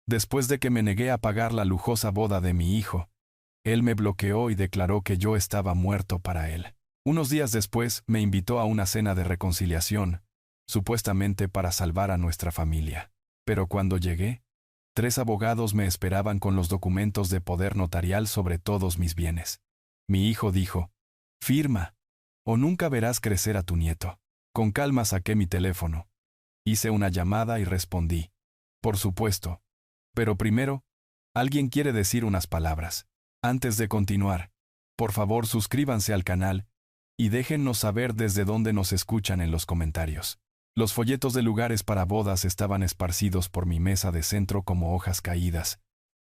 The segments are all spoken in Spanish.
Después de que me negué a pagar la lujosa boda de mi hijo, él me bloqueó y declaró que yo estaba muerto para él. Unos días después me invitó a una cena de reconciliación, supuestamente para salvar a nuestra familia. Pero cuando llegué, 3 abogados me esperaban con los documentos de poder notarial sobre todos mis bienes. Mi hijo dijo: «Firma, o nunca verás crecer a tu nieto». Con calma saqué mi teléfono. Hice una llamada y respondí: «Por supuesto. Pero primero, alguien quiere decir unas palabras. Antes de continuar, por favor suscríbanse al canal y déjennos saber desde dónde nos escuchan en los comentarios». Los folletos de lugares para bodas estaban esparcidos por mi mesa de centro como hojas caídas,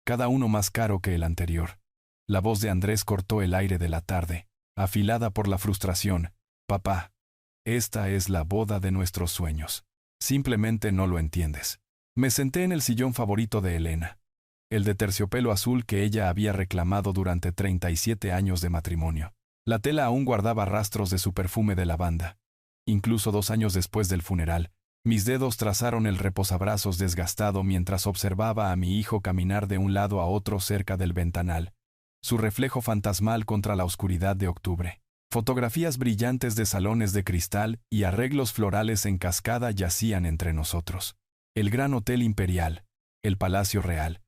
cada uno más caro que el anterior. La voz de Andrés cortó el aire de la tarde, afilada por la frustración. «Papá, esta es la boda de nuestros sueños. Simplemente no lo entiendes». Me senté en el sillón favorito de Elena, el de terciopelo azul que ella había reclamado durante 37 años de matrimonio. La tela aún guardaba rastros de su perfume de lavanda. Incluso 2 años después del funeral, mis dedos trazaron el reposabrazos desgastado mientras observaba a mi hijo caminar de un lado a otro cerca del ventanal, su reflejo fantasmal contra la oscuridad de octubre. Fotografías brillantes de salones de cristal y arreglos florales en cascada yacían entre nosotros. El Gran Hotel Imperial, el Palacio Real,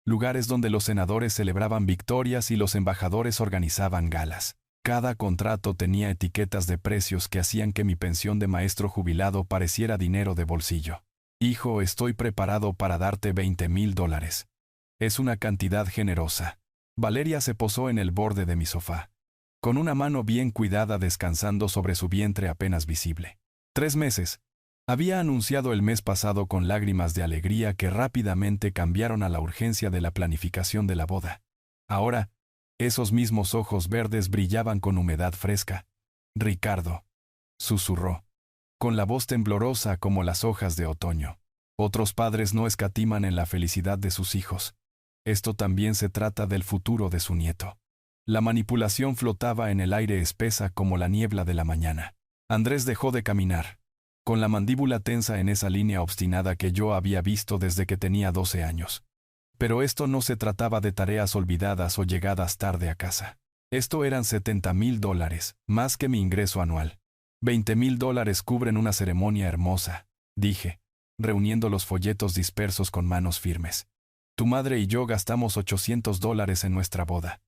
lugares donde los senadores celebraban victorias y los embajadores organizaban galas. Cada contrato tenía etiquetas de precios que hacían que mi pensión de maestro jubilado pareciera dinero de bolsillo. «Hijo, estoy preparado para darte $20,000. Es una cantidad generosa». Valeria se posó en el borde de mi sofá, con una mano bien cuidada descansando sobre su vientre apenas visible. 3 meses. Había anunciado el mes pasado con lágrimas de alegría que rápidamente cambiaron a la urgencia de la planificación de la boda. Ahora, esos mismos ojos verdes brillaban con humedad fresca. «Ricardo», susurró, con la voz temblorosa como las hojas de otoño. «Otros padres no escatiman en la felicidad de sus hijos. Esto también se trata del futuro de su nieto». La manipulación flotaba en el aire espesa como la niebla de la mañana. Andrés dejó de caminar, con la mandíbula tensa en esa línea obstinada que yo había visto desde que tenía 12 años. Pero esto no se trataba de tareas olvidadas o llegadas tarde a casa. Esto eran $70,000, más que mi ingreso anual. $20,000 cubren una ceremonia hermosa, dije, reuniendo los folletos dispersos con manos firmes. Tu madre y yo gastamos $800 en nuestra boda.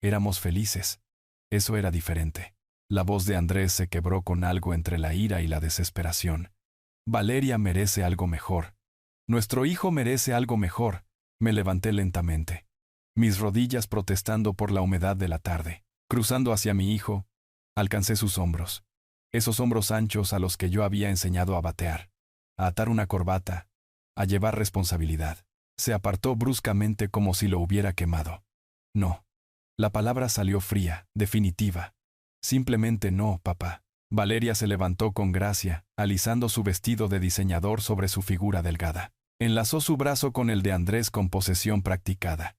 Éramos felices. Eso era diferente. La voz de Andrés se quebró con algo entre la ira y la desesperación. Valeria merece algo mejor. Nuestro hijo merece algo mejor. Me levanté lentamente, mis rodillas protestando por la humedad de la tarde. Cruzando hacia mi hijo, alcancé sus hombros. Esos hombros anchos a los que yo había enseñado a batear, a atar una corbata, a llevar responsabilidad. Se apartó bruscamente como si lo hubiera quemado. «No». La palabra salió fría, definitiva. «Simplemente no, papá». Valeria se levantó con gracia, alisando su vestido de diseñador sobre su figura delgada. Enlazó su brazo con el de Andrés con posesión practicada,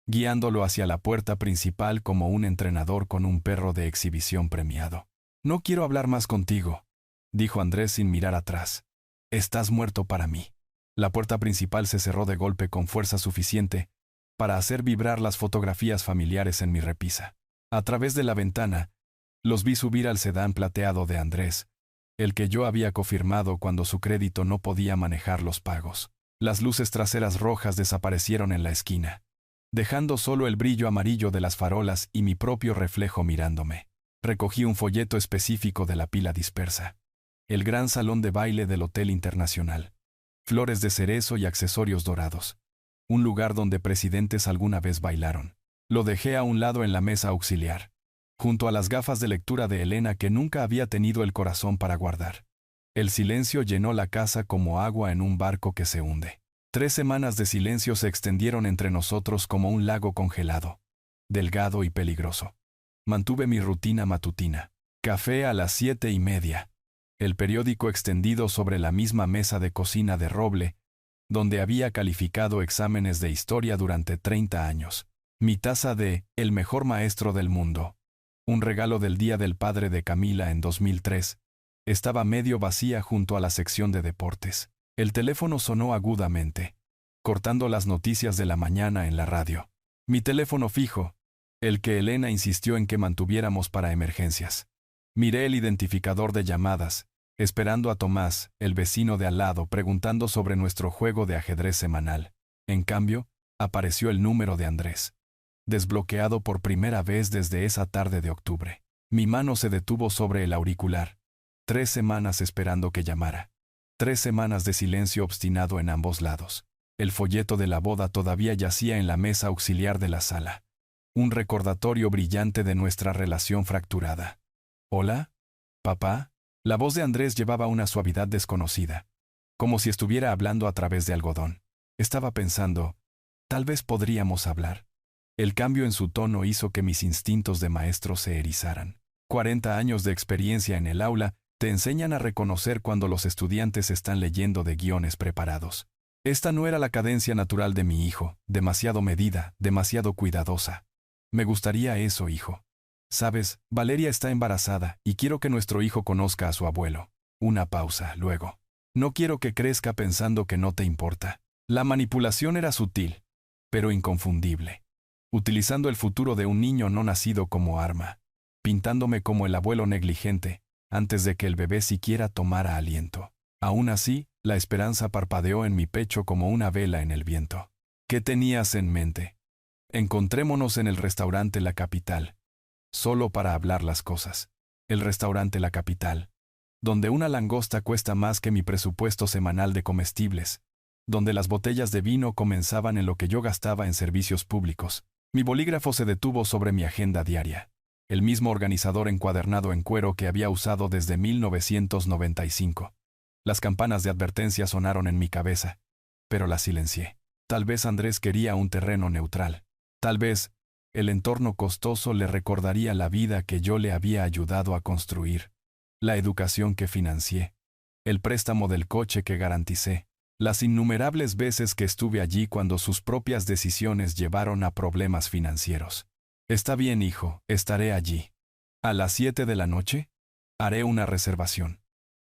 guiándolo hacia la puerta principal como un entrenador con un perro de exhibición premiado. «No quiero hablar más contigo», dijo Andrés sin mirar atrás. «Estás muerto para mí». La puerta principal se cerró de golpe con fuerza suficiente para hacer vibrar las fotografías familiares en mi repisa. A través de la ventana, los vi subir al sedán plateado de Andrés, el que yo había cofirmado cuando su crédito no podía manejar los pagos. Las luces traseras rojas desaparecieron en la esquina, dejando solo el brillo amarillo de las farolas y mi propio reflejo mirándome. Recogí un folleto específico de la pila dispersa. El gran salón de baile del Hotel Internacional. Flores de cerezo y accesorios dorados. Un lugar donde presidentes alguna vez bailaron. Lo dejé a un lado en la mesa auxiliar, junto a las gafas de lectura de Elena que nunca había tenido el corazón para guardar. El silencio llenó la casa como agua en un barco que se hunde. 3 semanas de silencio se extendieron entre nosotros como un lago congelado, delgado y peligroso. Mantuve mi rutina matutina. Café a las 7:30. El periódico extendido sobre la misma mesa de cocina de roble, donde había calificado exámenes de historia durante 30 años. Mi taza de «El mejor maestro del mundo», un regalo del Día del Padre de Camila en 2003, estaba medio vacía junto a la sección de deportes. El teléfono sonó agudamente. cortando las noticias de la mañana en la radio. Mi teléfono fijo, el que Elena insistió en que mantuviéramos para emergencias. Miré el identificador de llamadas, esperando a Tomás, el vecino de al lado, preguntando sobre nuestro juego de ajedrez semanal. En cambio, apareció el número de Andrés. Desbloqueado por primera vez desde esa tarde de octubre. Mi mano se detuvo sobre el auricular. 3 semanas esperando que llamara. 3 semanas de silencio obstinado en ambos lados. El folleto de la boda todavía yacía en la mesa auxiliar de la sala. Un recordatorio brillante de nuestra relación fracturada. ¿Hola? ¿Papá? La voz de Andrés llevaba una suavidad desconocida, como si estuviera hablando a través de algodón. Estaba pensando, tal vez podríamos hablar. El cambio en su tono hizo que mis instintos de maestro se erizaran. 40 años de experiencia en el aula te enseñan a reconocer cuando los estudiantes están leyendo de guiones preparados. Esta no era la cadencia natural de mi hijo, demasiado medida, demasiado cuidadosa. Me gustaría eso, hijo. Sabes, Valeria está embarazada y quiero que nuestro hijo conozca a su abuelo. Una pausa, luego. No quiero que crezca pensando que no te importa. La manipulación era sutil, pero inconfundible. Utilizando el futuro de un niño no nacido como arma. Pintándome como el abuelo negligente, antes de que el bebé siquiera tomara aliento. Aún así, la esperanza parpadeó en mi pecho como una vela en el viento. ¿Qué tenías en mente? Encontrémonos en el restaurante La Capital. Solo para hablar las cosas. El restaurante La Capital. Donde una langosta cuesta más que mi presupuesto semanal de comestibles. Donde las botellas de vino comenzaban en lo que yo gastaba en servicios públicos. Mi bolígrafo se detuvo sobre mi agenda diaria. El mismo organizador encuadernado en cuero que había usado desde 1995. Las campanas de advertencia sonaron en mi cabeza, pero las silencié. Tal vez Andrés quería un terreno neutral. Tal vez el entorno costoso le recordaría la vida que yo le había ayudado a construir, la educación que financié, el préstamo del coche que garanticé, las innumerables veces que estuve allí cuando sus propias decisiones llevaron a problemas financieros. Está bien, hijo, estaré allí. ¿A las 7 de la noche? Haré una reservación.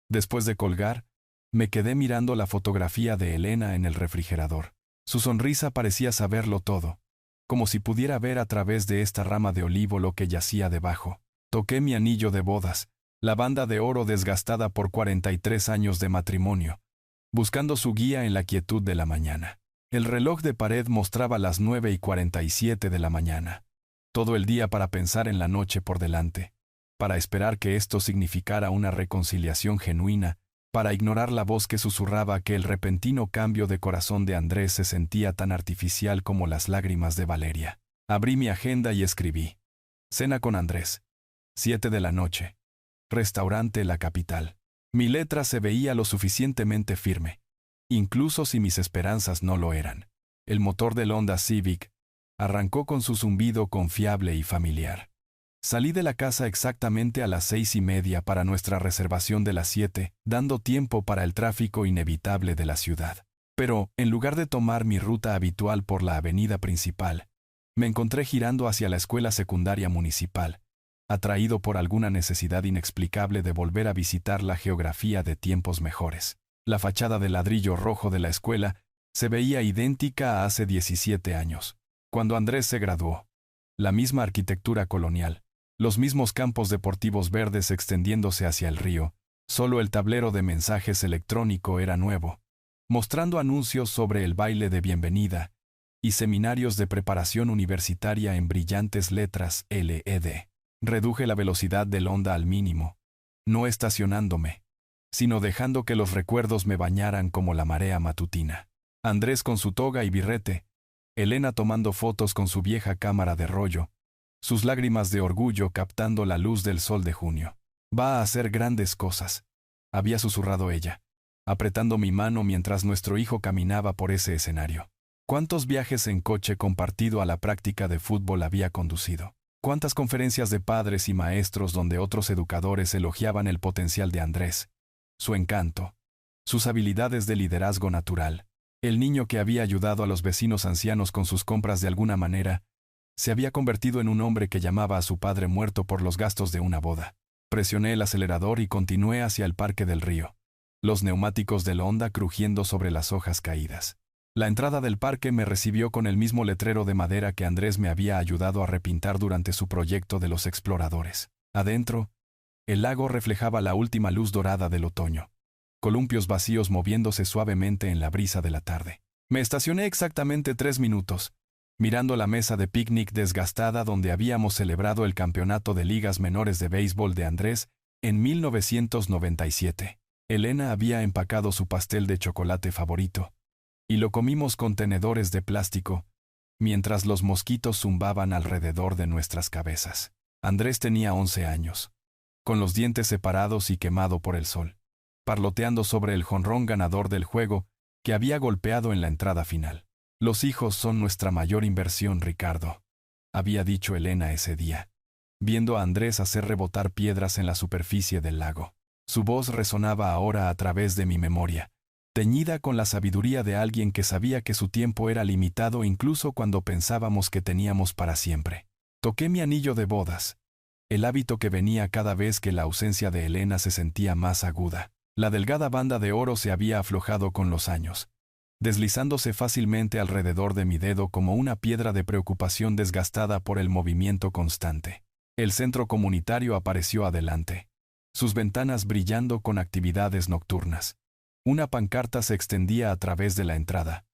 Después de colgar, me quedé mirando la fotografía de Elena en el refrigerador. Su sonrisa parecía saberlo todo, como si pudiera ver a través de esta rama de olivo lo que yacía debajo. Toqué mi anillo de bodas, la banda de oro desgastada por 43 años de matrimonio, buscando su guía en la quietud de la mañana. El reloj de pared mostraba las 9:47 de la mañana. Todo el día para pensar en la noche por delante, para esperar que esto significara una reconciliación genuina, para ignorar la voz que susurraba que el repentino cambio de corazón de Andrés se sentía tan artificial como las lágrimas de Valeria. Abrí mi agenda y escribí. Cena con Andrés. 7 de la noche. Restaurante La Capital. Mi letra se veía lo suficientemente firme, incluso si mis esperanzas no lo eran. El motor del Honda Civic arrancó con su zumbido confiable y familiar. Salí de la casa exactamente a las 6:30 para nuestra reservación de las 7, dando tiempo para el tráfico inevitable de la ciudad. Pero, en lugar de tomar mi ruta habitual por la avenida principal, me encontré girando hacia la escuela secundaria municipal, atraído por alguna necesidad inexplicable de volver a visitar la geografía de tiempos mejores. La fachada de ladrillo rojo de la escuela se veía idéntica a hace 17 años, cuando Andrés se graduó. La misma arquitectura colonial, los mismos campos deportivos verdes extendiéndose hacia el río, solo el tablero de mensajes electrónico era nuevo, mostrando anuncios sobre el baile de bienvenida y seminarios de preparación universitaria en brillantes letras LED. Reduje la velocidad del Honda al mínimo, no estacionándome, sino dejando que los recuerdos me bañaran como la marea matutina. Andrés con su toga y birrete, Elena tomando fotos con su vieja cámara de rollo, sus lágrimas de orgullo captando la luz del sol de junio. Va a hacer grandes cosas, había susurrado ella, apretando mi mano mientras nuestro hijo caminaba por ese escenario. ¿Cuántos viajes en coche compartido a la práctica de fútbol había conducido? ¿Cuántas conferencias de padres y maestros donde otros educadores elogiaban el potencial de Andrés, su encanto, sus habilidades de liderazgo natural? El niño que había ayudado a los vecinos ancianos con sus compras de alguna manera, se había convertido en un hombre que llamaba a su padre muerto por los gastos de una boda. Presioné el acelerador y continué hacia el parque del río, los neumáticos del Honda crujiendo sobre las hojas caídas. La entrada del parque me recibió con el mismo letrero de madera que Andrés me había ayudado a repintar durante su proyecto de los exploradores. Adentro, el lago reflejaba la última luz dorada del otoño, columpios vacíos moviéndose suavemente en la brisa de la tarde. Me estacioné exactamente 3 minutos, mirando la mesa de picnic desgastada donde habíamos celebrado el campeonato de ligas menores de béisbol de Andrés en 1997. Elena había empacado su pastel de chocolate favorito, y lo comimos con tenedores de plástico, mientras los mosquitos zumbaban alrededor de nuestras cabezas. Andrés tenía 11 años, con los dientes separados y quemado por el sol, parloteando sobre el jonrón ganador del juego que había golpeado en la entrada final. Los hijos son nuestra mayor inversión, Ricardo, había dicho Elena ese día, viendo a Andrés hacer rebotar piedras en la superficie del lago. Su voz resonaba ahora a través de mi memoria, teñida con la sabiduría de alguien que sabía que su tiempo era limitado incluso cuando pensábamos que teníamos para siempre. Toqué mi anillo de bodas, el hábito que venía cada vez que la ausencia de Elena se sentía más aguda. La delgada banda de oro se había aflojado con los años, deslizándose fácilmente alrededor de mi dedo como una piedra de preocupación desgastada por el movimiento constante. El centro comunitario apareció adelante, sus ventanas brillando con actividades nocturnas. Una pancarta se extendía a través de la entrada.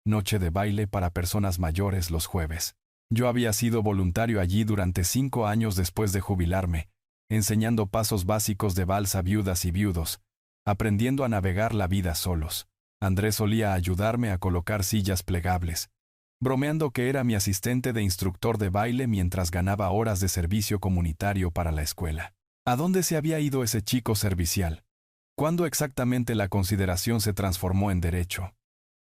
Noche de baile para personas mayores los jueves. Yo había sido voluntario allí durante 5 años después de jubilarme, enseñando pasos básicos de vals a viudas y viudos, aprendiendo a navegar la vida solos. Andrés solía ayudarme a colocar sillas plegables, bromeando que era mi asistente de instructor de baile mientras ganaba horas de servicio comunitario para la escuela. ¿A dónde se había ido ese chico servicial? ¿Cuándo exactamente la consideración se transformó en derecho?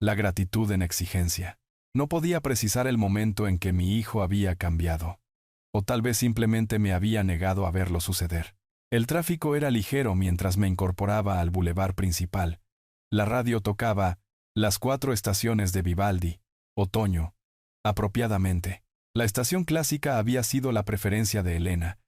La gratitud en exigencia. No podía precisar el momento en que mi hijo había cambiado. O tal vez simplemente me había negado a verlo suceder. El tráfico era ligero mientras me incorporaba al bulevar principal. La radio tocaba las 4 estaciones de Vivaldi, otoño, apropiadamente. La estación clásica había sido la preferencia de Elena,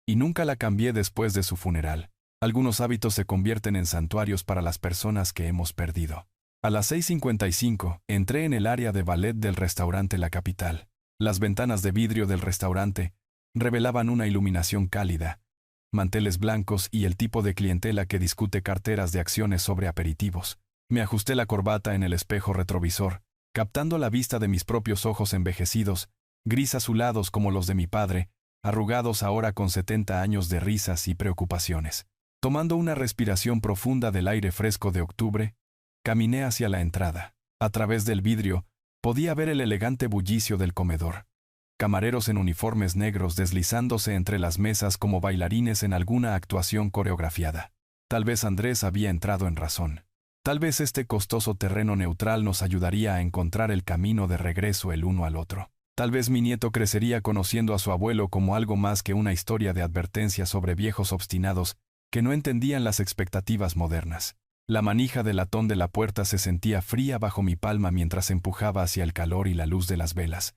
y nunca la cambié después de su funeral. Algunos hábitos se convierten en santuarios para las personas que hemos perdido. A las 6:55, entré en el área de ballet del restaurante La Capital. Las ventanas de vidrio del restaurante revelaban una iluminación cálida, manteles blancos y el tipo de clientela que discute carteras de acciones sobre aperitivos. Me ajusté la corbata en el espejo retrovisor, captando la vista de mis propios ojos envejecidos, gris azulados como los de mi padre, arrugados ahora con 70 años de risas y preocupaciones. Tomando una respiración profunda del aire fresco de octubre, caminé hacia la entrada. A través del vidrio, podía ver el elegante bullicio del comedor. Camareros en uniformes negros deslizándose entre las mesas como bailarines en alguna actuación coreografiada. Tal vez Andrés había entrado en razón. Tal vez este costoso terreno neutral nos ayudaría a encontrar el camino de regreso el uno al otro. Tal vez mi nieto crecería conociendo a su abuelo como algo más que una historia de advertencia sobre viejos obstinados que no entendían las expectativas modernas. La manija de latón de la puerta se sentía fría bajo mi palma mientras empujaba hacia el calor y la luz de las velas.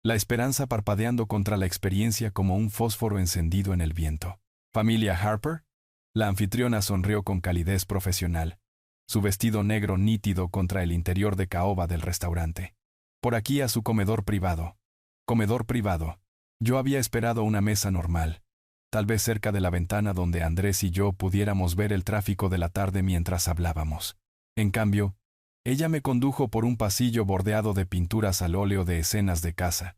La esperanza parpadeando contra la experiencia como un fósforo encendido en el viento. ¿Familia Harper? La anfitriona sonrió con calidez profesional, su vestido negro nítido contra el interior de caoba del restaurante. Por aquí a su comedor privado. Comedor privado. Yo había esperado una mesa normal, tal vez cerca de la ventana donde Andrés y yo pudiéramos ver el tráfico de la tarde mientras hablábamos. En cambio, ella me condujo por un pasillo bordeado de pinturas al óleo de escenas de casa,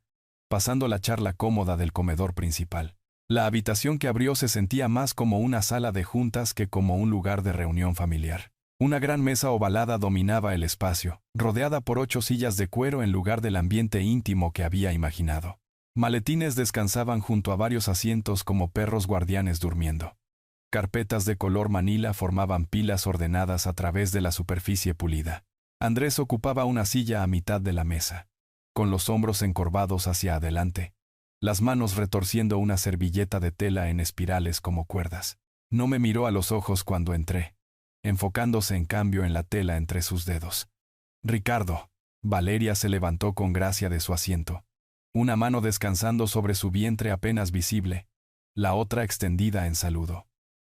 pasando la charla cómoda del comedor principal. La habitación que abrió se sentía más como una sala de juntas que como un lugar de reunión familiar. Una gran mesa ovalada dominaba el espacio, rodeada por 8 sillas de cuero en lugar del ambiente íntimo que había imaginado. Maletines descansaban junto a varios asientos como perros guardianes durmiendo. Carpetas de color manila formaban pilas ordenadas a través de la superficie pulida. Andrés ocupaba una silla a mitad de la mesa, con los hombros encorvados hacia adelante, las manos retorciendo una servilleta de tela en espirales como cuerdas. No me miró a los ojos cuando entré, enfocándose en cambio en la tela entre sus dedos. Ricardo. Valeria se levantó con gracia de su asiento, una mano descansando sobre su vientre apenas visible, la otra extendida en saludo.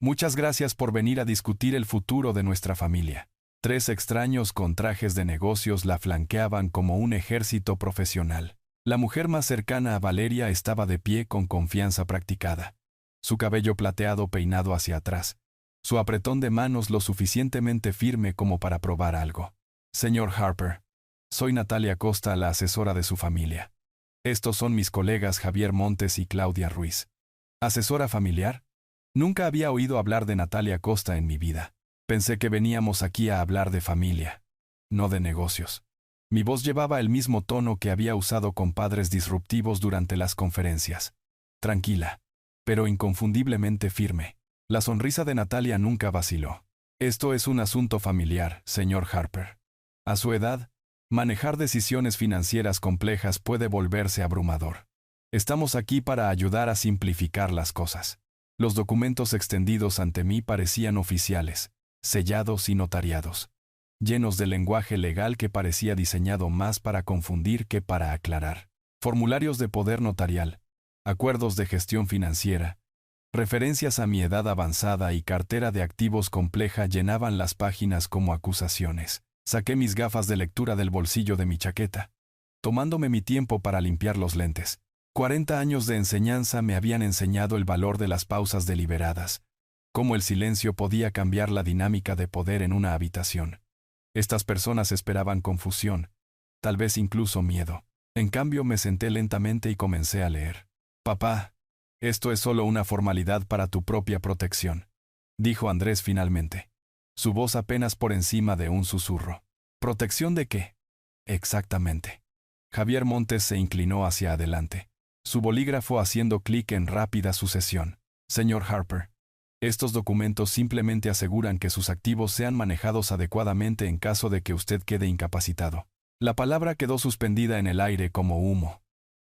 Muchas gracias por venir a discutir el futuro de nuestra familia. 3 extraños con trajes de negocios la flanqueaban como un ejército profesional. La mujer más cercana a Valeria estaba de pie con confianza practicada. Su cabello plateado peinado hacia atrás. Su apretón de manos lo suficientemente firme como para probar algo. Señor Harper, soy Natalia Costa, la asesora de su familia. Estos son mis colegas Javier Montes y Claudia Ruiz. ¿Asesora familiar? Nunca había oído hablar de Natalia Costa en mi vida. Pensé que veníamos aquí a hablar de familia, no de negocios. Mi voz llevaba el mismo tono que había usado con padres disruptivos durante las conferencias. Tranquila, pero inconfundiblemente firme. La sonrisa de Natalia nunca vaciló. Esto es un asunto familiar, señor Harper. A su edad, manejar decisiones financieras complejas puede volverse abrumador. Estamos aquí para ayudar a simplificar las cosas. Los documentos extendidos ante mí parecían oficiales, sellados y notariados, llenos de lenguaje legal que parecía diseñado más para confundir que para aclarar. Formularios de poder notarial, acuerdos de gestión financiera, referencias a mi edad avanzada y cartera de activos compleja llenaban las páginas como acusaciones. Saqué mis gafas de lectura del bolsillo de mi chaqueta, tomándome mi tiempo para limpiar los lentes. 40 años de enseñanza me habían enseñado el valor de las pausas deliberadas, cómo el silencio podía cambiar la dinámica de poder en una habitación. Estas personas esperaban confusión, tal vez incluso miedo. En cambio me senté lentamente y comencé a leer. «Papá, esto es solo una formalidad para tu propia protección», dijo Andrés finalmente. Su voz apenas por encima de un susurro. ¿Protección de qué? Exactamente. Javier Montes se inclinó hacia adelante, su bolígrafo haciendo clic en rápida sucesión. Señor Harper, estos documentos simplemente aseguran que sus activos sean manejados adecuadamente en caso de que usted quede incapacitado. La palabra quedó suspendida en el aire como humo.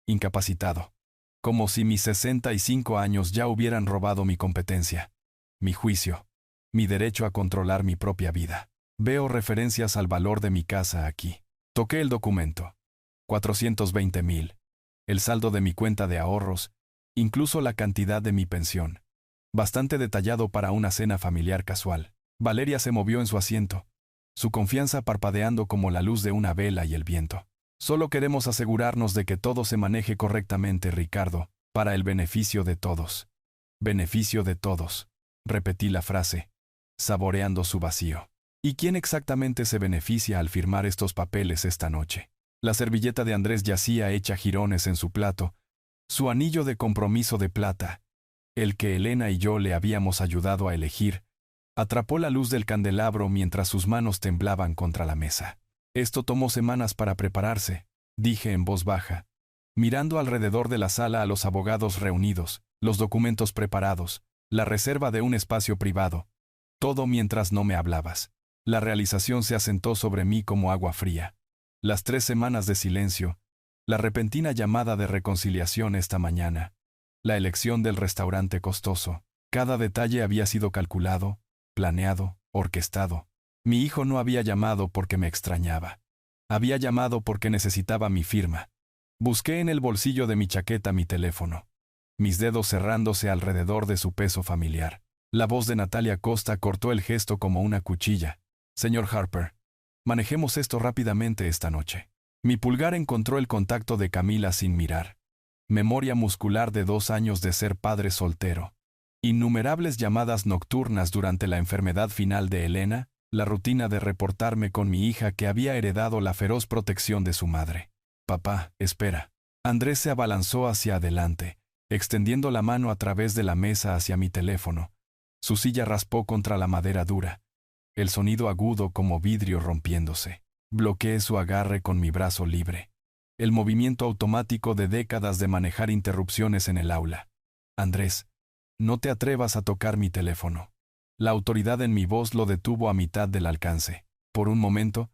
Incapacitado. Como si mis 65 años ya hubieran robado mi competencia, mi juicio, mi derecho a controlar mi propia vida. Veo referencias al valor de mi casa aquí. Toqué el documento. 420,000. El saldo de mi cuenta de ahorros, incluso la cantidad de mi pensión. Bastante detallado para una cena familiar casual. Valeria se movió en su asiento, su confianza parpadeando como la luz de una vela y el viento. Solo queremos asegurarnos de que todo se maneje correctamente, Ricardo, para el beneficio de todos. Beneficio de todos. Repetí la frase, saboreando su vacío. ¿Y quién exactamente se beneficia al firmar estos papeles esta noche? La servilleta de Andrés yacía hecha jirones en su plato, su anillo de compromiso de plata, el que Elena y yo le habíamos ayudado a elegir, atrapó la luz del candelabro mientras sus manos temblaban contra la mesa. Esto tomó semanas para prepararse, dije en voz baja, mirando alrededor de la sala a los abogados reunidos, los documentos preparados, la reserva de un espacio privado, todo mientras no me hablabas. La realización se asentó sobre mí como agua fría. Las 3 semanas de silencio, la repentina llamada de reconciliación esta mañana, la elección del restaurante costoso, cada detalle había sido calculado, planeado, orquestado. Mi hijo no había llamado porque me extrañaba. Había llamado porque necesitaba mi firma. Busqué en el bolsillo de mi chaqueta mi teléfono, mis dedos cerrándose alrededor de su peso familiar. La voz de Natalia Costa cortó el gesto como una cuchilla. Señor Harper, manejemos esto rápidamente esta noche. Mi pulgar encontró el contacto de Camila sin mirar. Memoria muscular de 2 años de ser padre soltero. Innumerables llamadas nocturnas durante la enfermedad final de Elena, la rutina de reportarme con mi hija que había heredado la feroz protección de su madre. Papá, espera. Andrés se abalanzó hacia adelante, extendiendo la mano a través de la mesa hacia mi teléfono. Su silla raspó contra la madera dura. El sonido agudo como vidrio rompiéndose. Bloqueé su agarre con mi brazo libre. El movimiento automático de décadas de manejar interrupciones en el aula. Andrés, no te atrevas a tocar mi teléfono. La autoridad en mi voz lo detuvo a mitad del alcance. Por un momento,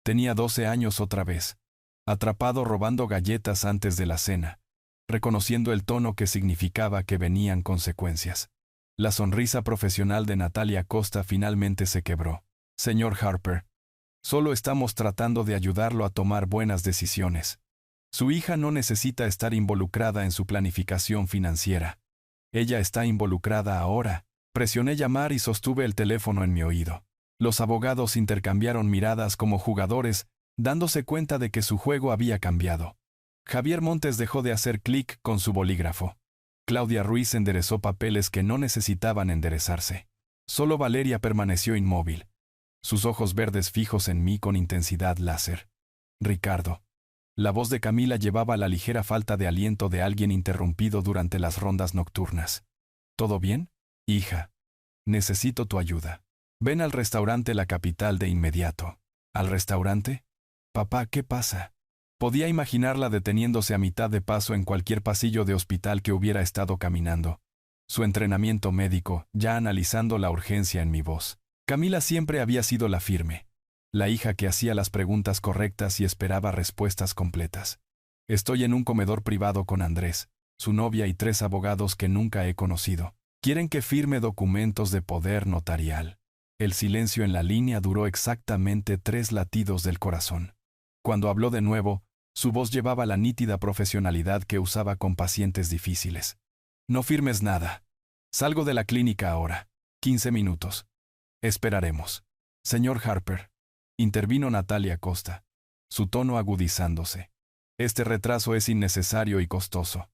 tenía 12 años otra vez, atrapado robando galletas antes de la cena, reconociendo el tono que significaba que venían consecuencias. La sonrisa profesional de Natalia Costa finalmente se quebró. Señor Harper, solo estamos tratando de ayudarlo a tomar buenas decisiones. Su hija no necesita estar involucrada en su planificación financiera. Ella está involucrada ahora. Presioné llamar y sostuve el teléfono en mi oído. Los abogados intercambiaron miradas como jugadores, dándose cuenta de que su juego había cambiado. Javier Montes dejó de hacer clic con su bolígrafo. Claudia Ruiz enderezó papeles que no necesitaban enderezarse. Solo Valeria permaneció inmóvil, sus ojos verdes fijos en mí con intensidad láser. Ricardo. La voz de Camila llevaba la ligera falta de aliento de alguien interrumpido durante las rondas nocturnas. ¿Todo bien? Hija. Necesito tu ayuda. Ven al restaurante La Capital de inmediato. ¿Al restaurante? Papá, ¿qué pasa? Podía imaginarla deteniéndose a mitad de paso en cualquier pasillo de hospital que hubiera estado caminando. Su entrenamiento médico, ya analizando la urgencia en mi voz. Camila siempre había sido la firme, la hija que hacía las preguntas correctas y esperaba respuestas completas. Estoy en un comedor privado con Andrés, su novia y 3 abogados que nunca he conocido. Quieren que firme documentos de poder notarial. El silencio en la línea duró exactamente 3 latidos del corazón. Cuando habló de nuevo, su voz llevaba la nítida profesionalidad que usaba con pacientes difíciles. No firmes nada. Salgo de la clínica ahora. 15 minutos. Esperaremos. Señor Harper. Intervino Natalia Costa, su tono agudizándose. Este retraso es innecesario y costoso.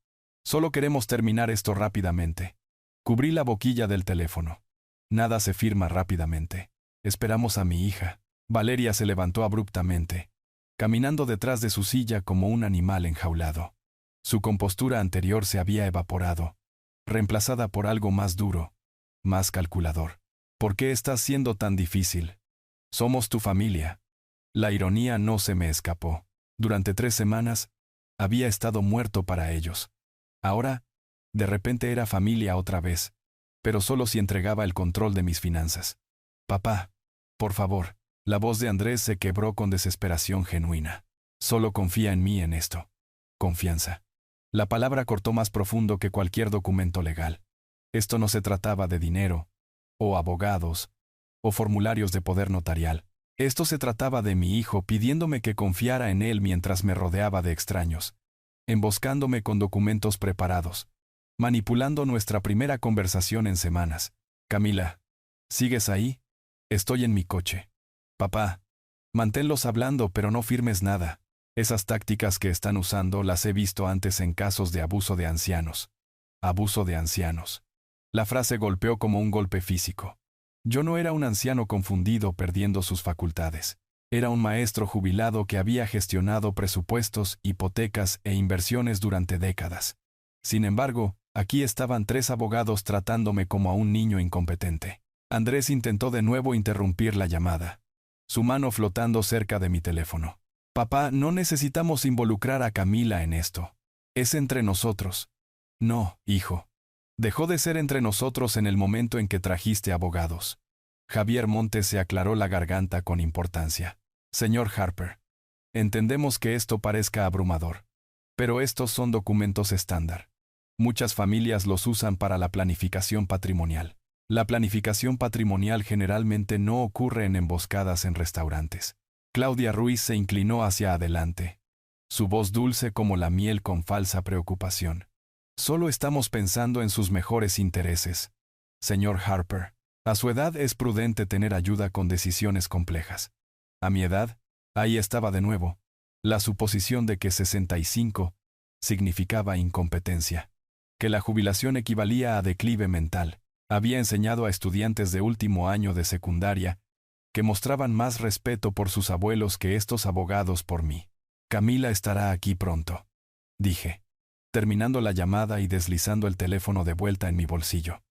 Solo queremos terminar esto rápidamente. Cubrí la boquilla del teléfono. Nada se firma rápidamente. Esperamos a mi hija. Valeria se levantó abruptamente, caminando detrás de su silla como un animal enjaulado. Su compostura anterior se había evaporado, reemplazada por algo más duro, más calculador. ¿Por qué estás siendo tan difícil? Somos tu familia. La ironía no se me escapó. Durante 3 semanas, había estado muerto para ellos. Ahora, de repente era familia otra vez, pero solo si entregaba el control de mis finanzas. Papá, por favor. La voz de Andrés se quebró con desesperación genuina. Solo confía en mí en esto. Confianza. La palabra cortó más profundo que cualquier documento legal. Esto no se trataba de dinero, o abogados, o formularios de poder notarial. Esto se trataba de mi hijo pidiéndome que confiara en él mientras me rodeaba de extraños, emboscándome con documentos preparados, manipulando nuestra primera conversación en semanas. Camila, ¿sigues ahí? Estoy en mi coche. Papá, manténlos hablando pero no firmes nada. Esas tácticas que están usando las he visto antes en casos de abuso de ancianos. Abuso de ancianos. La frase golpeó como un golpe físico. Yo no era un anciano confundido perdiendo sus facultades. Era un maestro jubilado que había gestionado presupuestos, hipotecas e inversiones durante décadas. Sin embargo, aquí estaban 3 abogados tratándome como a un niño incompetente. Andrés intentó de nuevo interrumpir la llamada, su mano flotando cerca de mi teléfono. Papá, no necesitamos involucrar a Camila en esto. Es entre nosotros. No, hijo. Dejó de ser entre nosotros en el momento en que trajiste abogados. Javier Montes se aclaró la garganta con importancia. Señor Harper, entendemos que esto parezca abrumador, pero estos son documentos estándar. Muchas familias los usan para la planificación patrimonial. La planificación patrimonial generalmente no ocurre en emboscadas en restaurantes. Claudia Ruiz se inclinó hacia adelante, su voz dulce como la miel con falsa preocupación. Solo estamos pensando en sus mejores intereses. Señor Harper, a su edad es prudente tener ayuda con decisiones complejas. A mi edad, ahí estaba de nuevo, la suposición de que 65 significaba incompetencia, que la jubilación equivalía a declive mental. Había enseñado a estudiantes de último año de secundaria que mostraban más respeto por sus abuelos que estos abogados por mí. Camila estará aquí pronto, dije, terminando la llamada y deslizando el teléfono de vuelta en mi bolsillo.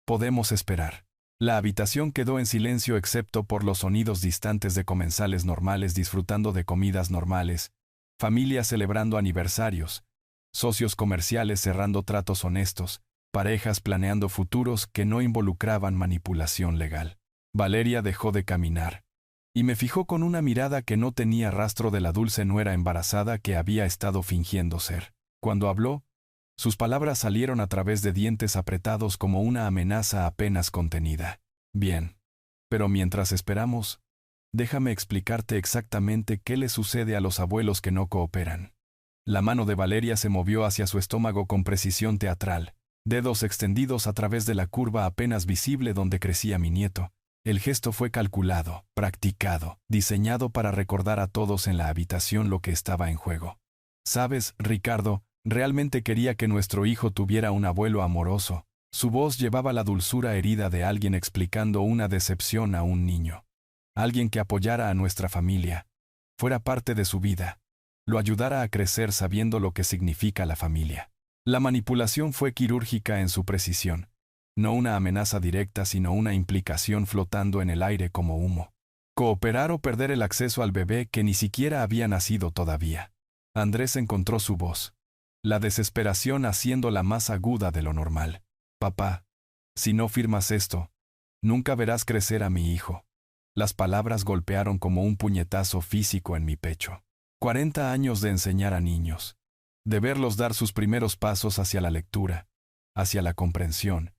Podemos esperar. La habitación quedó en silencio excepto por los sonidos distantes de comensales normales disfrutando de comidas normales, familias celebrando aniversarios, socios comerciales cerrando tratos honestos, parejas planeando futuros que no involucraban manipulación legal. Valeria dejó de caminar, y me fijó con una mirada que no tenía rastro de la dulce nuera embarazada que había estado fingiendo ser. Cuando habló, sus palabras salieron a través de dientes apretados como una amenaza apenas contenida. Bien. Pero mientras esperamos, déjame explicarte exactamente qué le sucede a los abuelos que no cooperan. La mano de Valeria se movió hacia su estómago con precisión teatral, dedos extendidos a través de la curva apenas visible donde crecía mi nieto, El gesto fue calculado, practicado, diseñado para recordar a todos en la habitación lo que estaba en juego. ¿Sabes, Ricardo? Realmente quería que nuestro hijo tuviera un abuelo amoroso. Su voz llevaba la dulzura herida de alguien explicando una decepción a un niño. Alguien que apoyara a nuestra familia, fuera parte de su vida, lo ayudara a crecer sabiendo lo que significa la familia. La manipulación fue quirúrgica en su precisión. No una amenaza directa, sino una implicación flotando en el aire como humo. Cooperar o perder el acceso al bebé que ni siquiera había nacido todavía. Andrés encontró su voz. La desesperación haciéndola más aguda de lo normal. Papá, si no firmas esto, nunca verás crecer a mi hijo. Las palabras golpearon como un puñetazo físico en mi pecho. 40 años de enseñar a niños. De verlos dar sus primeros pasos hacia la lectura, hacia la comprensión,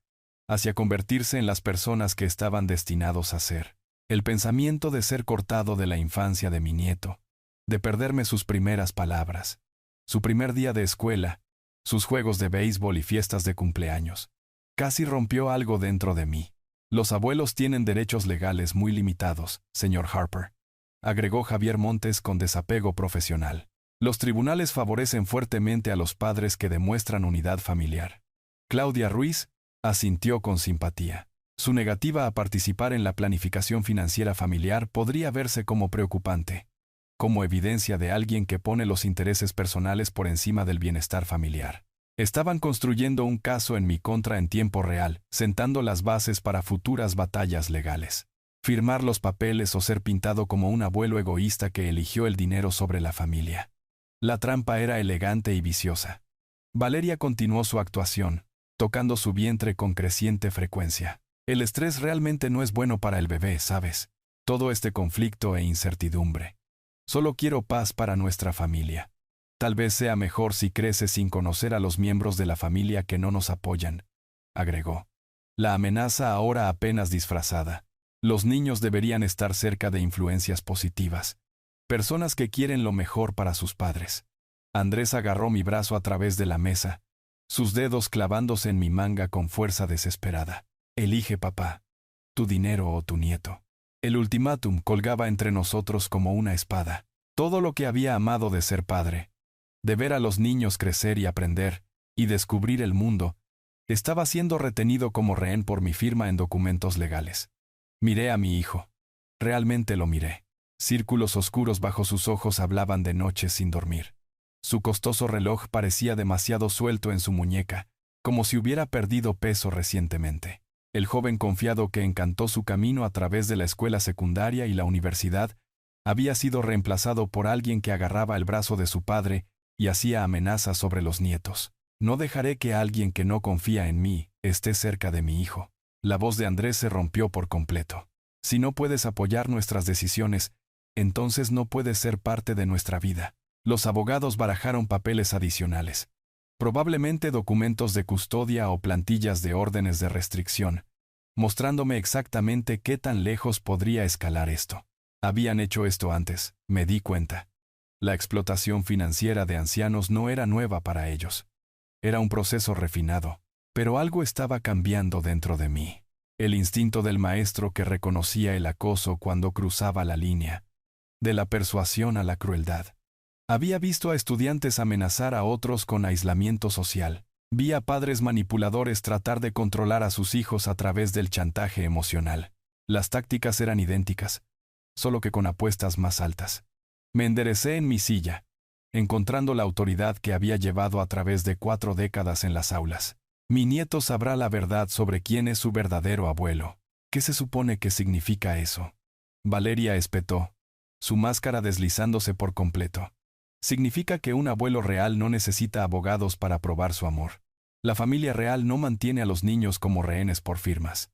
hacia convertirse en las personas que estaban destinados a ser. El pensamiento de ser cortado de la infancia de mi nieto, de perderme sus primeras palabras, su primer día de escuela, sus juegos de béisbol y fiestas de cumpleaños. Casi rompió algo dentro de mí. Los abuelos tienen derechos legales muy limitados, señor Harper, agregó Javier Montes con desapego profesional. Los tribunales favorecen fuertemente a los padres que demuestran unidad familiar. Claudia Ruiz asintió con simpatía. Su negativa a participar en la planificación financiera familiar podría verse como preocupante, como evidencia de alguien que pone los intereses personales por encima del bienestar familiar. Estaban construyendo un caso en mi contra en tiempo real, sentando las bases para futuras batallas legales. Firmar los papeles o ser pintado como un abuelo egoísta que eligió el dinero sobre la familia. La trampa era elegante y viciosa. Valeria continuó su actuación, tocando su vientre con creciente frecuencia. El estrés realmente no es bueno para el bebé, ¿sabes? Todo este conflicto e incertidumbre. Solo quiero paz para nuestra familia. Tal vez sea mejor si crece sin conocer a los miembros de la familia que no nos apoyan, agregó. La amenaza ahora apenas disfrazada. Los niños deberían estar cerca de influencias positivas. Personas que quieren lo mejor para sus padres. Andrés agarró mi brazo a través de la mesa, sus dedos clavándose en mi manga con fuerza desesperada. Elige, papá, tu dinero o tu nieto. El ultimátum colgaba entre nosotros como una espada. Todo lo que había amado de ser padre, de ver a los niños crecer y aprender, y descubrir el mundo, estaba siendo retenido como rehén por mi firma en documentos legales. Miré a mi hijo. Realmente lo miré. Círculos oscuros bajo sus ojos hablaban de noches sin dormir. Su costoso reloj parecía demasiado suelto en su muñeca, como si hubiera perdido peso recientemente. El joven confiado que encantó su camino a través de la escuela secundaria y la universidad había sido reemplazado por alguien que agarraba el brazo de su padre y hacía amenazas sobre los nietos. No dejaré que alguien que no confía en mí esté cerca de mi hijo. La voz de Andrés se rompió por completo. Si no puedes apoyar nuestras decisiones, entonces no puedes ser parte de nuestra vida. Los abogados barajaron papeles adicionales. Probablemente documentos de custodia o plantillas de órdenes de restricción, mostrándome exactamente qué tan lejos podría escalar esto. Habían hecho esto antes, me di cuenta. La explotación financiera de ancianos no era nueva para ellos. Era un proceso refinado, pero algo estaba cambiando dentro de mí. El instinto del maestro que reconocía el acoso cuando cruzaba la línea, de la persuasión a la crueldad. Había visto a estudiantes amenazar a otros con aislamiento social. Vi a padres manipuladores tratar de controlar a sus hijos a través del chantaje emocional. Las tácticas eran idénticas, solo que con apuestas más altas. Me enderecé en mi silla, encontrando la autoridad que había llevado a través de 4 décadas en las aulas. Mi nieto sabrá la verdad sobre quién es su verdadero abuelo. ¿Qué se supone que significa eso? Valeria espetó, su máscara deslizándose por completo. Significa que un abuelo real no necesita abogados para probar su amor. La familia real no mantiene a los niños como rehenes por firmas.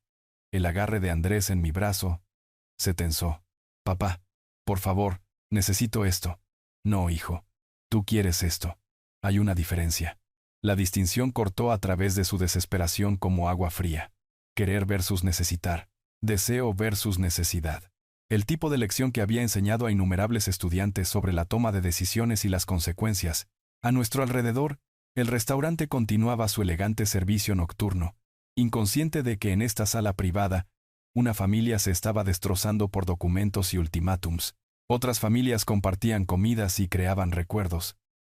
El agarre de Andrés en mi brazo se tensó. Papá, por favor, necesito esto. No, hijo. Tú quieres esto. Hay una diferencia. La distinción cortó a través de su desesperación como agua fría. Querer versus necesitar. Deseo versus necesidad. El tipo de lección que había enseñado a innumerables estudiantes sobre la toma de decisiones y las consecuencias. A nuestro alrededor, el restaurante continuaba su elegante servicio nocturno, inconsciente de que en esta sala privada Una familia se estaba destrozando por documentos y ultimátums. Otras familias compartían comidas y creaban recuerdos,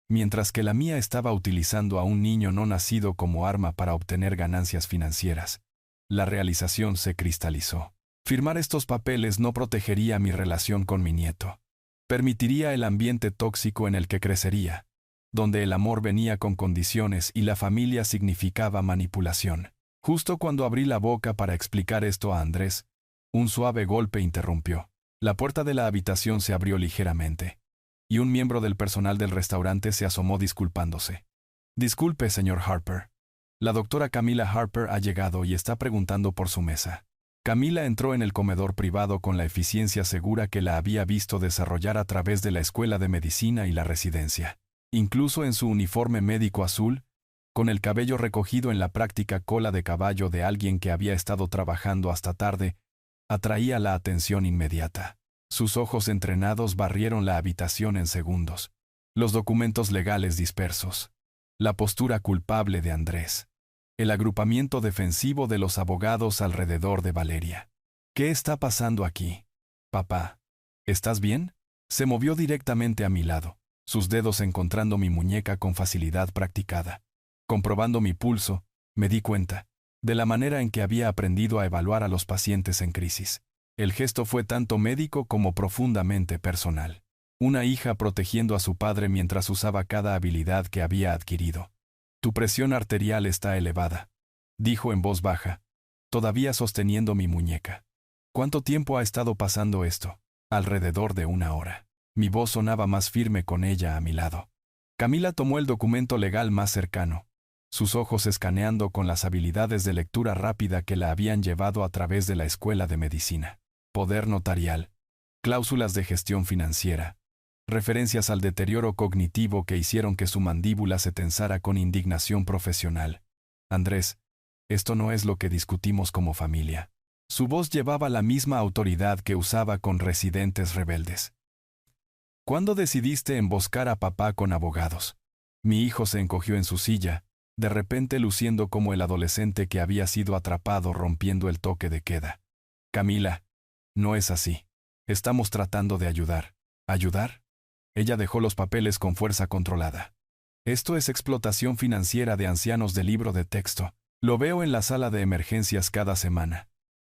mientras que la mía estaba utilizando a un niño no nacido como arma para obtener ganancias financieras. La realización se cristalizó. Firmar estos papeles no protegería mi relación con mi nieto. Permitiría el ambiente tóxico en el que crecería, donde el amor venía con condiciones y la familia significaba manipulación. Justo cuando abrí la boca para explicar esto a Andrés, un suave golpe interrumpió. La puerta de la habitación se abrió ligeramente, y un miembro del personal del restaurante se asomó disculpándose. Disculpe, señor Harper. La doctora Camila Harper ha llegado y está preguntando por su mesa. Camila entró en el comedor privado con la eficiencia segura que la había visto desarrollar a través de la escuela de medicina y la residencia. Incluso en su uniforme médico azul, con el cabello recogido en la práctica cola de caballo de alguien que había estado trabajando hasta tarde, atraía la atención inmediata. Sus ojos entrenados barrieron la habitación en segundos. Los documentos legales dispersos. La postura culpable de Andrés. El agrupamiento defensivo de los abogados alrededor de Valeria. ¿Qué está pasando aquí? Papá, ¿estás bien? Se movió directamente a mi lado, sus dedos encontrando mi muñeca con facilidad practicada. Comprobando mi pulso, me di cuenta de la manera en que había aprendido a evaluar a los pacientes en crisis. El gesto fue tanto médico como profundamente personal. Una hija protegiendo a su padre mientras usaba cada habilidad que había adquirido. Tu presión arterial está elevada, dijo en voz baja, todavía sosteniendo mi muñeca. ¿Cuánto tiempo ha estado pasando esto? Alrededor de 1 hora. Mi voz sonaba más firme con ella a mi lado. Camila tomó el documento legal más cercano, sus ojos escaneando con las habilidades de lectura rápida que la habían llevado a través de la escuela de medicina. Poder notarial, cláusulas de gestión financiera, referencias al deterioro cognitivo que hicieron que su mandíbula se tensara con indignación profesional. Andrés, esto no es lo que discutimos como familia. Su voz llevaba la misma autoridad que usaba con residentes rebeldes. ¿Cuándo decidiste emboscar a papá con abogados? Mi hijo se encogió en su silla, de repente luciendo como el adolescente que había sido atrapado rompiendo el toque de queda. Camila, no es así. Estamos tratando de ayudar. ¿Ayudar? Ella dejó los papeles con fuerza controlada. Esto es explotación financiera de ancianos de libro de texto. Lo veo en la sala de emergencias cada semana.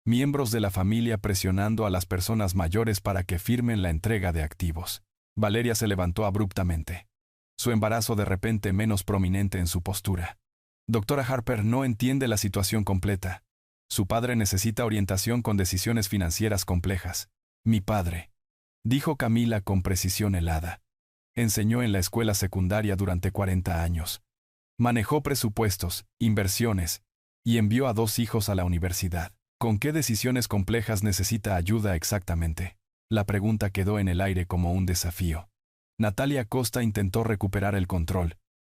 Miembros de la familia presionando a las personas mayores para que firmen la entrega de activos. Valeria se levantó abruptamente. Su embarazo de repente menos prominente en su postura. Doctora Harper no entiende la situación completa. Su padre necesita orientación con decisiones financieras complejas. Mi padre, dijo Camila con precisión helada. Enseñó en la escuela secundaria durante 40 años. Manejó presupuestos, inversiones, y envió a 2 hijos a la universidad. ¿Con qué decisiones complejas necesita ayuda exactamente? La pregunta quedó en el aire como un desafío. Natalia Costa intentó recuperar el control,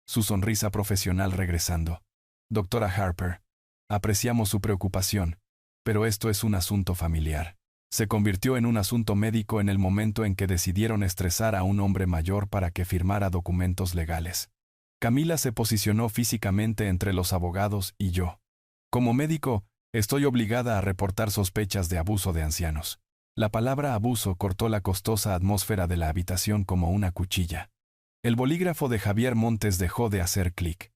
su sonrisa profesional regresando. Doctora Harper, apreciamos su preocupación, pero esto es un asunto familiar. Se convirtió en un asunto médico en el momento en que decidieron estresar a un hombre mayor para que firmara documentos legales. Camila se posicionó físicamente entre los abogados y yo. Como médico, estoy obligada a reportar sospechas de abuso de ancianos. La palabra abuso cortó la costosa atmósfera de la habitación como una cuchilla. El bolígrafo de Javier Montes dejó de hacer clic.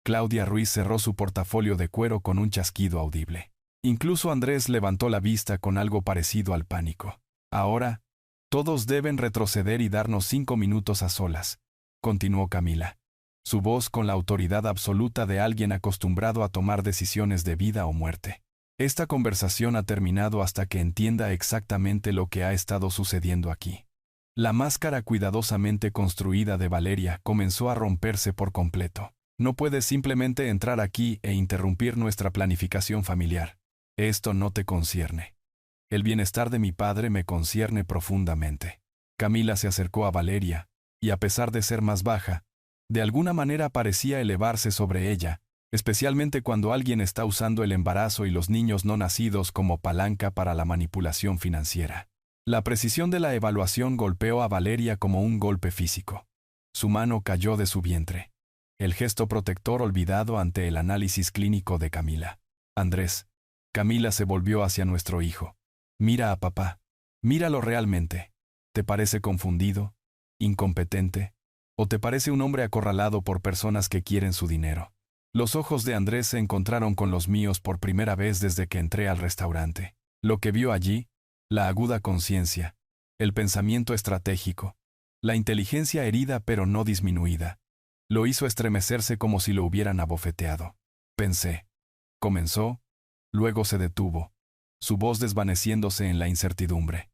Claudia Ruiz cerró su portafolio de cuero con un chasquido audible. Incluso Andrés levantó la vista con algo parecido al pánico. Ahora, todos deben retroceder y darnos 5 minutos a solas, continuó Camila. Su voz con la autoridad absoluta de alguien acostumbrado a tomar decisiones de vida o muerte. Esta conversación ha terminado hasta que entienda exactamente lo que ha estado sucediendo aquí. La máscara cuidadosamente construida de Valeria comenzó a romperse por completo. No puedes simplemente entrar aquí e interrumpir nuestra planificación familiar. Esto no te concierne. El bienestar de mi padre me concierne profundamente. Camila se acercó a Valeria, y a pesar de ser más baja, de alguna manera parecía elevarse sobre ella, especialmente cuando alguien está usando el embarazo y los niños no nacidos como palanca para la manipulación financiera. La precisión de la evaluación golpeó a Valeria como un golpe físico. Su mano cayó de su vientre. El gesto protector olvidado ante el análisis clínico de Camila. Andrés, Camila se volvió hacia nuestro hijo. Mira a papá. Míralo realmente. ¿Te parece confundido? ¿Incompetente? ¿O te parece un hombre acorralado por personas que quieren su dinero? Los ojos de Andrés se encontraron con los míos por primera vez desde que entré al restaurante. Lo que vio allí, la aguda conciencia, el pensamiento estratégico, la inteligencia herida pero no disminuida, lo hizo estremecerse como si lo hubieran abofeteado. Pensé. Comenzó, luego se detuvo, su voz desvaneciéndose en la incertidumbre.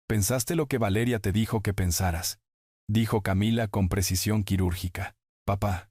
«Pensaste lo que Valeria te dijo que pensaras», dijo Camila con precisión quirúrgica. «Papá,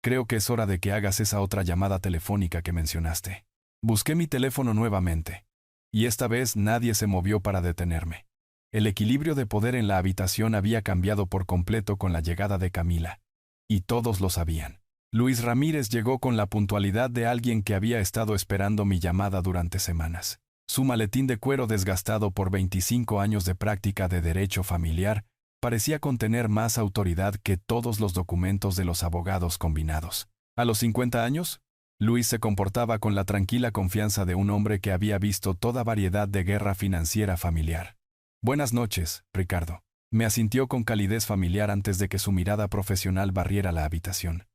creo que es hora de que hagas esa otra llamada telefónica que mencionaste». Busqué mi teléfono nuevamente, y esta vez nadie se movió para detenerme. El equilibrio de poder en la habitación había cambiado por completo con la llegada de Camila, y todos lo sabían. Luis Ramírez llegó con la puntualidad de alguien que había estado esperando mi llamada durante semanas. Su maletín de cuero desgastado por 25 años de práctica de derecho familiar parecía contener más autoridad que todos los documentos de los abogados combinados. A los 50 años, Luis se comportaba con la tranquila confianza de un hombre que había visto toda variedad de guerra financiera familiar. «Buenas noches, Ricardo», me asintió con calidez familiar antes de que su mirada profesional barriera la habitación.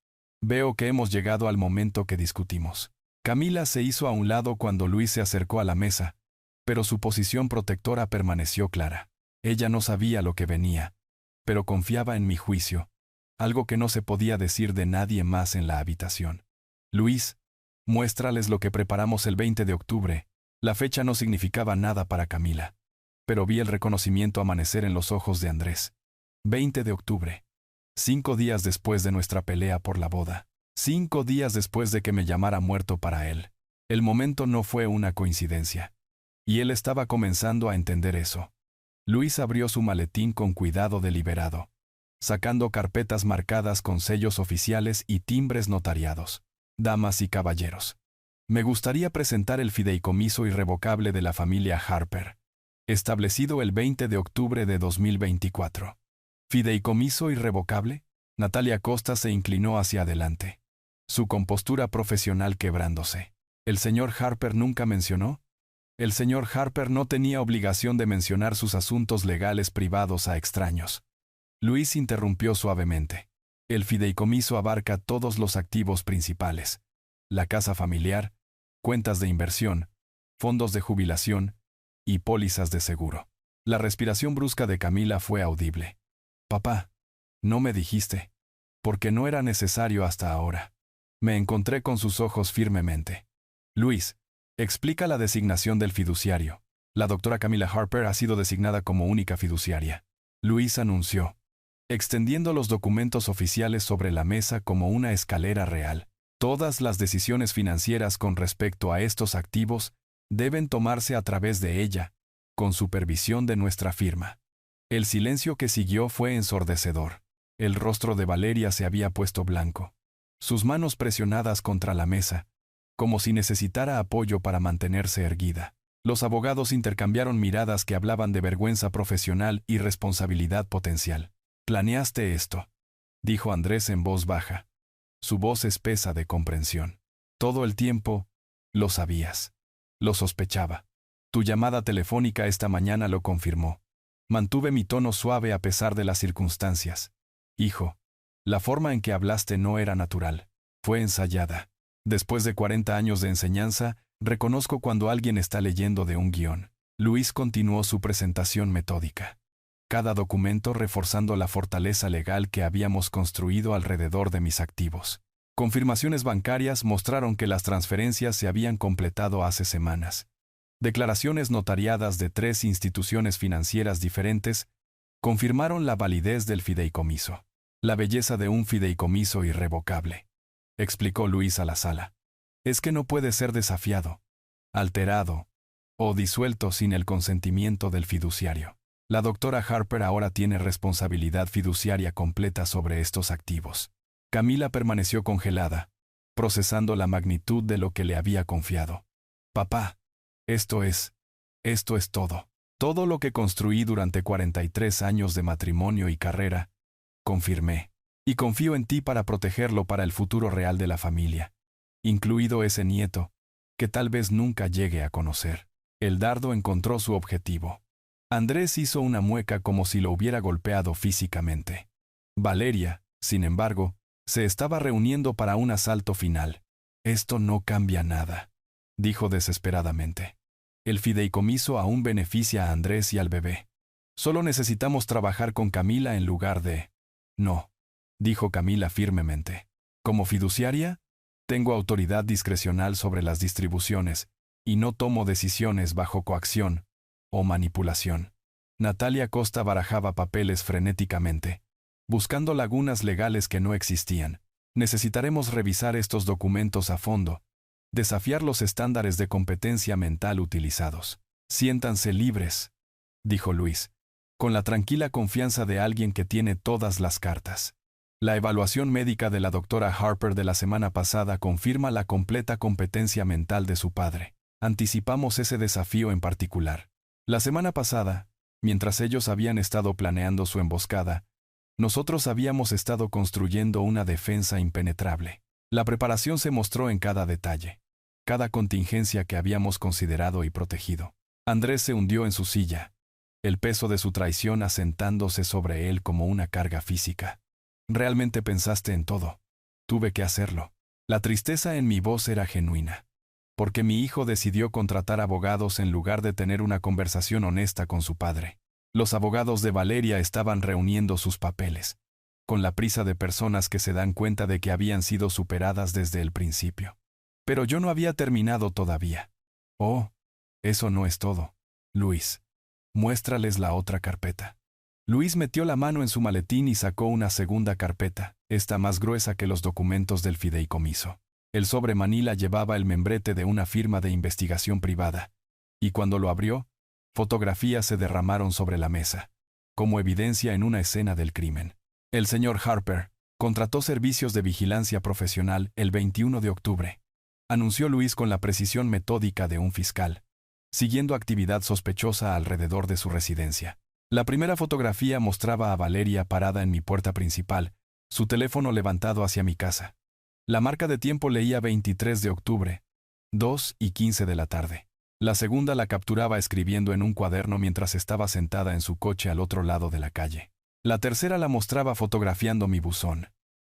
«Veo que hemos llegado al momento que discutimos». Camila se hizo a un lado cuando Luis se acercó a la mesa, pero su posición protectora permaneció clara. Ella no sabía lo que venía, pero confiaba en mi juicio, algo que no se podía decir de nadie más en la habitación. «Luis, muéstrales lo que preparamos el 20 de octubre». La fecha no significaba nada para Camila, pero vi el reconocimiento amanecer en los ojos de Andrés. 20 de octubre. 5 días después de nuestra pelea por la boda. 5 días después de que me llamara muerto para él. El momento no fue una coincidencia. Y él estaba comenzando a entender eso. Luis abrió su maletín con cuidado deliberado, sacando carpetas marcadas con sellos oficiales y timbres notariados. «Damas y caballeros, me gustaría presentar el fideicomiso irrevocable de la familia Harper, establecido el 20 de octubre de 2024. ¿Fideicomiso irrevocable?» Natalia Costa se inclinó hacia adelante, su compostura profesional quebrándose. ¿El señor Harper nunca mencionó? El señor Harper no tenía obligación de mencionar sus asuntos legales privados a extraños. Luis interrumpió suavemente. El fideicomiso abarca todos los activos principales: la casa familiar, cuentas de inversión, fondos de jubilación y pólizas de seguro. La respiración brusca de Camila fue audible. «Papá, no me dijiste, porque no era necesario hasta ahora». Me encontré con sus ojos firmemente. «Luis, explica la designación del fiduciario. La doctora Camila Harper ha sido designada como única fiduciaria». Luis anunció, extendiendo los documentos oficiales sobre la mesa como una escalera real. «Todas las decisiones financieras con respecto a estos activos deben tomarse a través de ella, con supervisión de nuestra firma». El silencio que siguió fue ensordecedor. El rostro de Valeria se había puesto blanco, sus manos presionadas contra la mesa, como si necesitara apoyo para mantenerse erguida. Los abogados intercambiaron miradas que hablaban de vergüenza profesional y responsabilidad potencial. «Planeaste esto», dijo Andrés en voz baja, su voz espesa de comprensión. «Todo el tiempo, lo sabías. Lo sospechaba. Tu llamada telefónica esta mañana lo confirmó». Mantuve mi tono suave a pesar de las circunstancias. «Hijo, la forma en que hablaste no era natural. Fue ensayada. Después de 40 años de enseñanza, reconozco cuando alguien está leyendo de un guión». Luis continuó su presentación metódica, cada documento reforzando la fortaleza legal que habíamos construido alrededor de mis activos. Confirmaciones bancarias mostraron que las transferencias se habían completado hace semanas. Declaraciones notariadas de 3 instituciones financieras diferentes confirmaron la validez del fideicomiso. «La belleza de un fideicomiso irrevocable», explicó Luis a la sala, «es que no puede ser desafiado, alterado o disuelto sin el consentimiento del fiduciario. La doctora Harper ahora tiene responsabilidad fiduciaria completa sobre estos activos». Camila permaneció congelada, procesando la magnitud de lo que le había confiado. «Papá, esto es todo. Todo lo que construí durante 43 años de matrimonio y carrera», confirmé. «Y confío en ti para protegerlo para el futuro real de la familia, incluido ese nieto, que tal vez nunca llegue a conocer. El dardo encontró su objetivo. Andrés hizo una mueca como si lo hubiera golpeado físicamente. Valeria, sin embargo, se estaba reuniendo para un asalto final. Esto no cambia nada, dijo desesperadamente. El fideicomiso aún beneficia a Andrés y al bebé. Solo necesitamos trabajar con Camila en lugar de... No, dijo Camila firmemente. Como fiduciaria, tengo autoridad discrecional sobre las distribuciones y no tomo decisiones bajo coacción o manipulación. Natalia Costa barajaba papeles frenéticamente, buscando lagunas legales que no existían. Necesitaremos revisar estos documentos a fondo, desafiar los estándares de competencia mental utilizados. Siéntanse libres, dijo Luis, con la tranquila confianza de alguien que tiene todas las cartas. La evaluación médica de la doctora Harper de la semana pasada confirma la completa competencia mental de su padre. Anticipamos ese desafío en particular. La semana pasada, mientras ellos habían estado planeando su emboscada, nosotros habíamos estado construyendo una defensa impenetrable. La preparación se mostró en cada detalle, cada contingencia que habíamos considerado y protegido. Andrés se hundió en su silla, el peso de su traición asentándose sobre él como una carga física. Realmente pensaste en todo. Tuve que hacerlo. La tristeza en mi voz era genuina, porque mi hijo decidió contratar abogados en lugar de tener una conversación honesta con su padre. Los abogados de Valeria estaban reuniendo sus papeles, con la prisa de personas que se dan cuenta de que habían sido superadas desde el principio. Pero yo no había terminado todavía. Oh, eso no es todo. Luis, muéstrales la otra carpeta. Luis metió la mano en su maletín y sacó una segunda carpeta, esta más gruesa que los documentos del fideicomiso. El sobre manila llevaba el membrete de una firma de investigación privada, y cuando lo abrió, fotografías se derramaron sobre la mesa, como evidencia en una escena del crimen. El señor Harper contrató servicios de vigilancia profesional el 21 de octubre, anunció Luis con la precisión metódica de un fiscal, siguiendo actividad sospechosa alrededor de su residencia. La primera fotografía mostraba a Valeria parada en mi puerta principal, su teléfono levantado hacia mi casa. La marca de tiempo leía 23 de octubre, 2:15 de la tarde. La segunda la capturaba escribiendo en un cuaderno mientras estaba sentada en su coche al otro lado de la calle. La tercera la mostraba fotografiando mi buzón.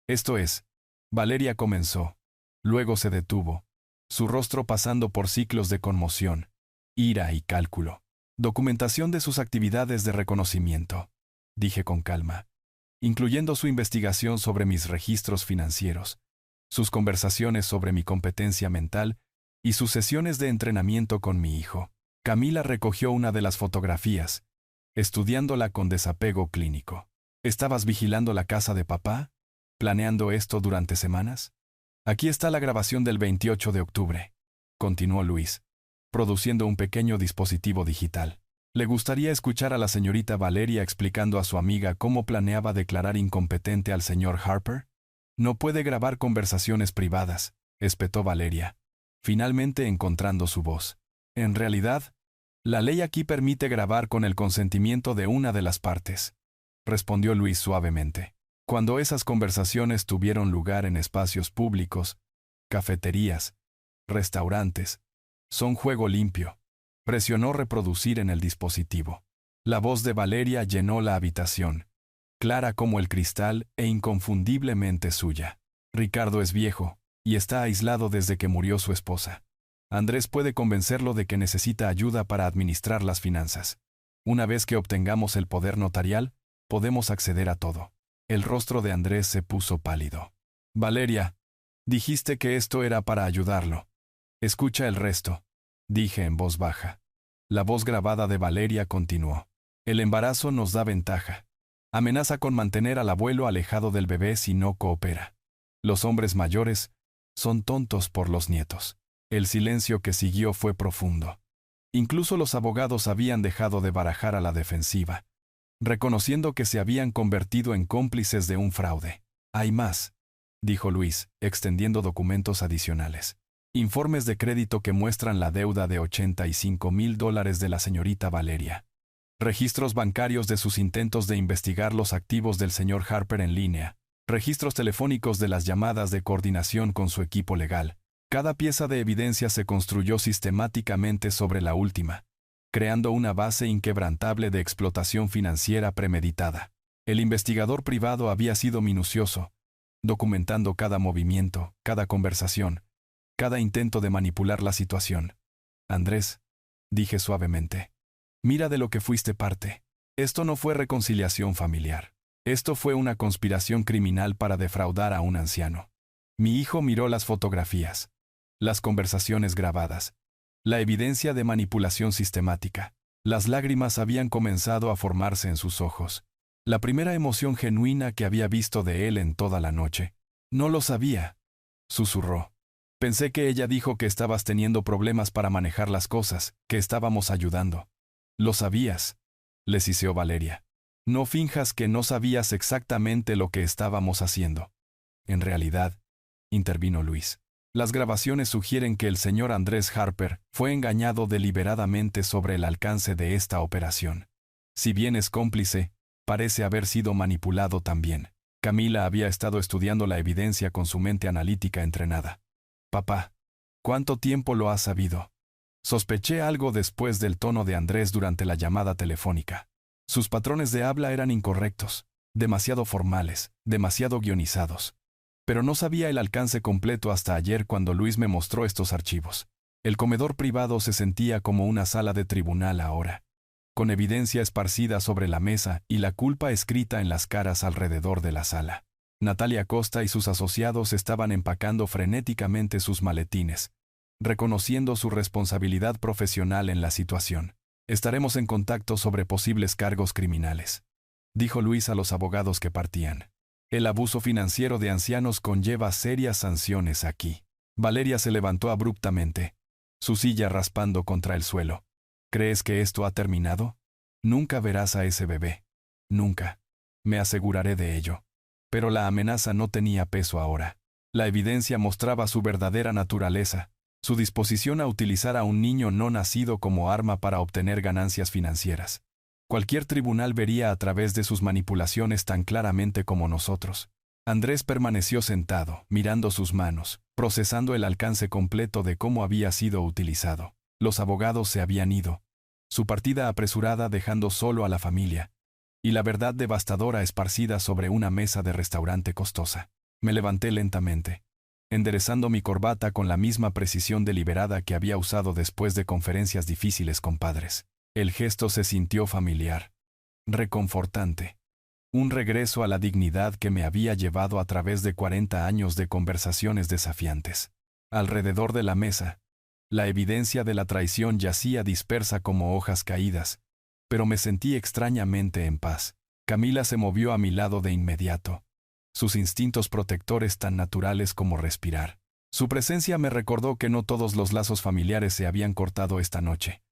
Esto es, Valeria comenzó, luego se detuvo, su rostro pasando por ciclos de conmoción, ira y cálculo. Documentación de sus actividades de reconocimiento, dije con calma, incluyendo su investigación sobre mis registros financieros, sus conversaciones sobre mi competencia mental y sus sesiones de entrenamiento con mi hijo. Camila recogió una de las fotografías, estudiándola con desapego clínico. ¿Estabas vigilando la casa de papá? ¿Planeando esto durante semanas? Aquí está la grabación del 28 de octubre, continuó Luis, produciendo un pequeño dispositivo digital. ¿Le gustaría escuchar a la señorita Valeria explicando a su amiga cómo planeaba declarar incompetente al señor Harper? No puede grabar conversaciones privadas, espetó Valeria, finalmente encontrando su voz. En realidad, la ley aquí permite grabar con el consentimiento de una de las partes, respondió Luis suavemente. Cuando esas conversaciones tuvieron lugar en espacios públicos, cafeterías, restaurantes, son juego limpio. Presionó reproducir en el dispositivo. La voz de Valeria llenó la habitación, clara como el cristal e inconfundiblemente suya. Ricardo es viejo, y está aislado desde que murió su esposa. Andrés puede convencerlo de que necesita ayuda para administrar las finanzas. Una vez que obtengamos el poder notarial, podemos acceder a todo. El rostro de Andrés se puso pálido. Valeria, dijiste que esto era para ayudarlo. Escucha el resto, dije en voz baja. La voz grabada de Valeria continuó. El embarazo nos da ventaja. Amenaza con mantener al abuelo alejado del bebé si no coopera. Los hombres mayores son tontos por los nietos. El silencio que siguió fue profundo. Incluso los abogados habían dejado de barajar a la defensiva, reconociendo que se habían convertido en cómplices de un fraude. Hay más, dijo Luis, extendiendo documentos adicionales. Informes de crédito que muestran la deuda de $85,000 de la señorita Valeria. Registros bancarios de sus intentos de investigar los activos del señor Harper en línea. Registros telefónicos de las llamadas de coordinación con su equipo legal. Cada pieza de evidencia se construyó sistemáticamente sobre la última, creando una base inquebrantable de explotación financiera premeditada. El investigador privado había sido minucioso, documentando cada movimiento, cada conversación, cada intento de manipular la situación. Andrés, dije suavemente, mira de lo que fuiste parte. Esto no fue reconciliación familiar. Esto fue una conspiración criminal para defraudar a un anciano. Mi hijo miró las fotografías, las conversaciones grabadas, la evidencia de manipulación sistemática. Las lágrimas habían comenzado a formarse en sus ojos. La primera emoción genuina que había visto de él en toda la noche. No lo sabía, susurró. Pensé que ella dijo que estabas teniendo problemas para manejar las cosas, que estábamos ayudando. Lo sabías, le siseó Valeria. No finjas que no sabías exactamente lo que estábamos haciendo. En realidad, intervino Luis. Las grabaciones sugieren que el señor Andrés Harper fue engañado deliberadamente sobre el alcance de esta operación. Si bien es cómplice, parece haber sido manipulado también. Camila había estado estudiando la evidencia con su mente analítica entrenada. Papá, ¿cuánto tiempo lo has sabido? Sospeché algo después del tono de Andrés durante la llamada telefónica. Sus patrones de habla eran incorrectos, demasiado formales, demasiado guionizados. Pero no sabía el alcance completo hasta ayer cuando Luis me mostró estos archivos. El comedor privado se sentía como una sala de tribunal ahora, con evidencia esparcida sobre la mesa y la culpa escrita en las caras alrededor de la sala. Natalia Costa y sus asociados estaban empacando frenéticamente sus maletines, reconociendo su responsabilidad profesional en la situación. Estaremos en contacto sobre posibles cargos criminales, dijo Luis a los abogados que partían. El abuso financiero de ancianos conlleva serias sanciones aquí. Valeria se levantó abruptamente, su silla raspando contra el suelo. ¿Crees que esto ha terminado? Nunca verás a ese bebé. Nunca. Me aseguraré de ello. Pero la amenaza no tenía peso ahora. La evidencia mostraba su verdadera naturaleza, su disposición a utilizar a un niño no nacido como arma para obtener ganancias financieras. Cualquier tribunal vería a través de sus manipulaciones tan claramente como nosotros. Andrés permaneció sentado, mirando sus manos, procesando el alcance completo de cómo había sido utilizado. Los abogados se habían ido. Su partida apresurada dejando solo a la familia. Y la verdad devastadora esparcida sobre una mesa de restaurante costosa. Me levanté lentamente, enderezando mi corbata con la misma precisión deliberada que había usado después de conferencias difíciles con padres. El gesto se sintió familiar, reconfortante. Un regreso a la dignidad que me había llevado a través de 40 años de conversaciones desafiantes. Alrededor de la mesa, la evidencia de la traición yacía dispersa como hojas caídas, pero me sentí extrañamente en paz. Camila se movió a mi lado de inmediato, sus instintos protectores tan naturales como respirar. Su presencia me recordó que no todos los lazos familiares se habían cortado esta noche,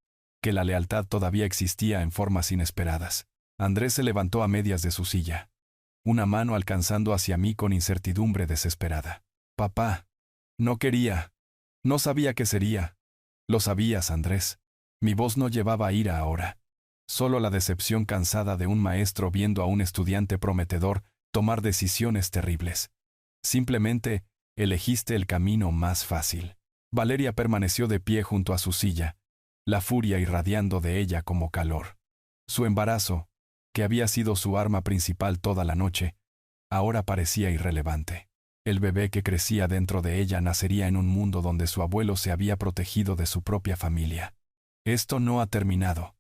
que la lealtad todavía existía en formas inesperadas. Andrés se levantó a medias de su silla, una mano alcanzando hacia mí con incertidumbre desesperada. Papá, no quería, no sabía qué sería. Lo sabías, Andrés. Mi voz no llevaba ira ahora. Solo la decepción cansada de un maestro viendo a un estudiante prometedor tomar decisiones terribles. Simplemente, elegiste el camino más fácil. Valeria permaneció de pie junto a su silla, la furia irradiando de ella como calor. Su embarazo, que había sido su arma principal toda la noche, ahora parecía irrelevante. El bebé que crecía dentro de ella nacería en un mundo donde su abuelo se había protegido de su propia familia. Esto no ha terminado,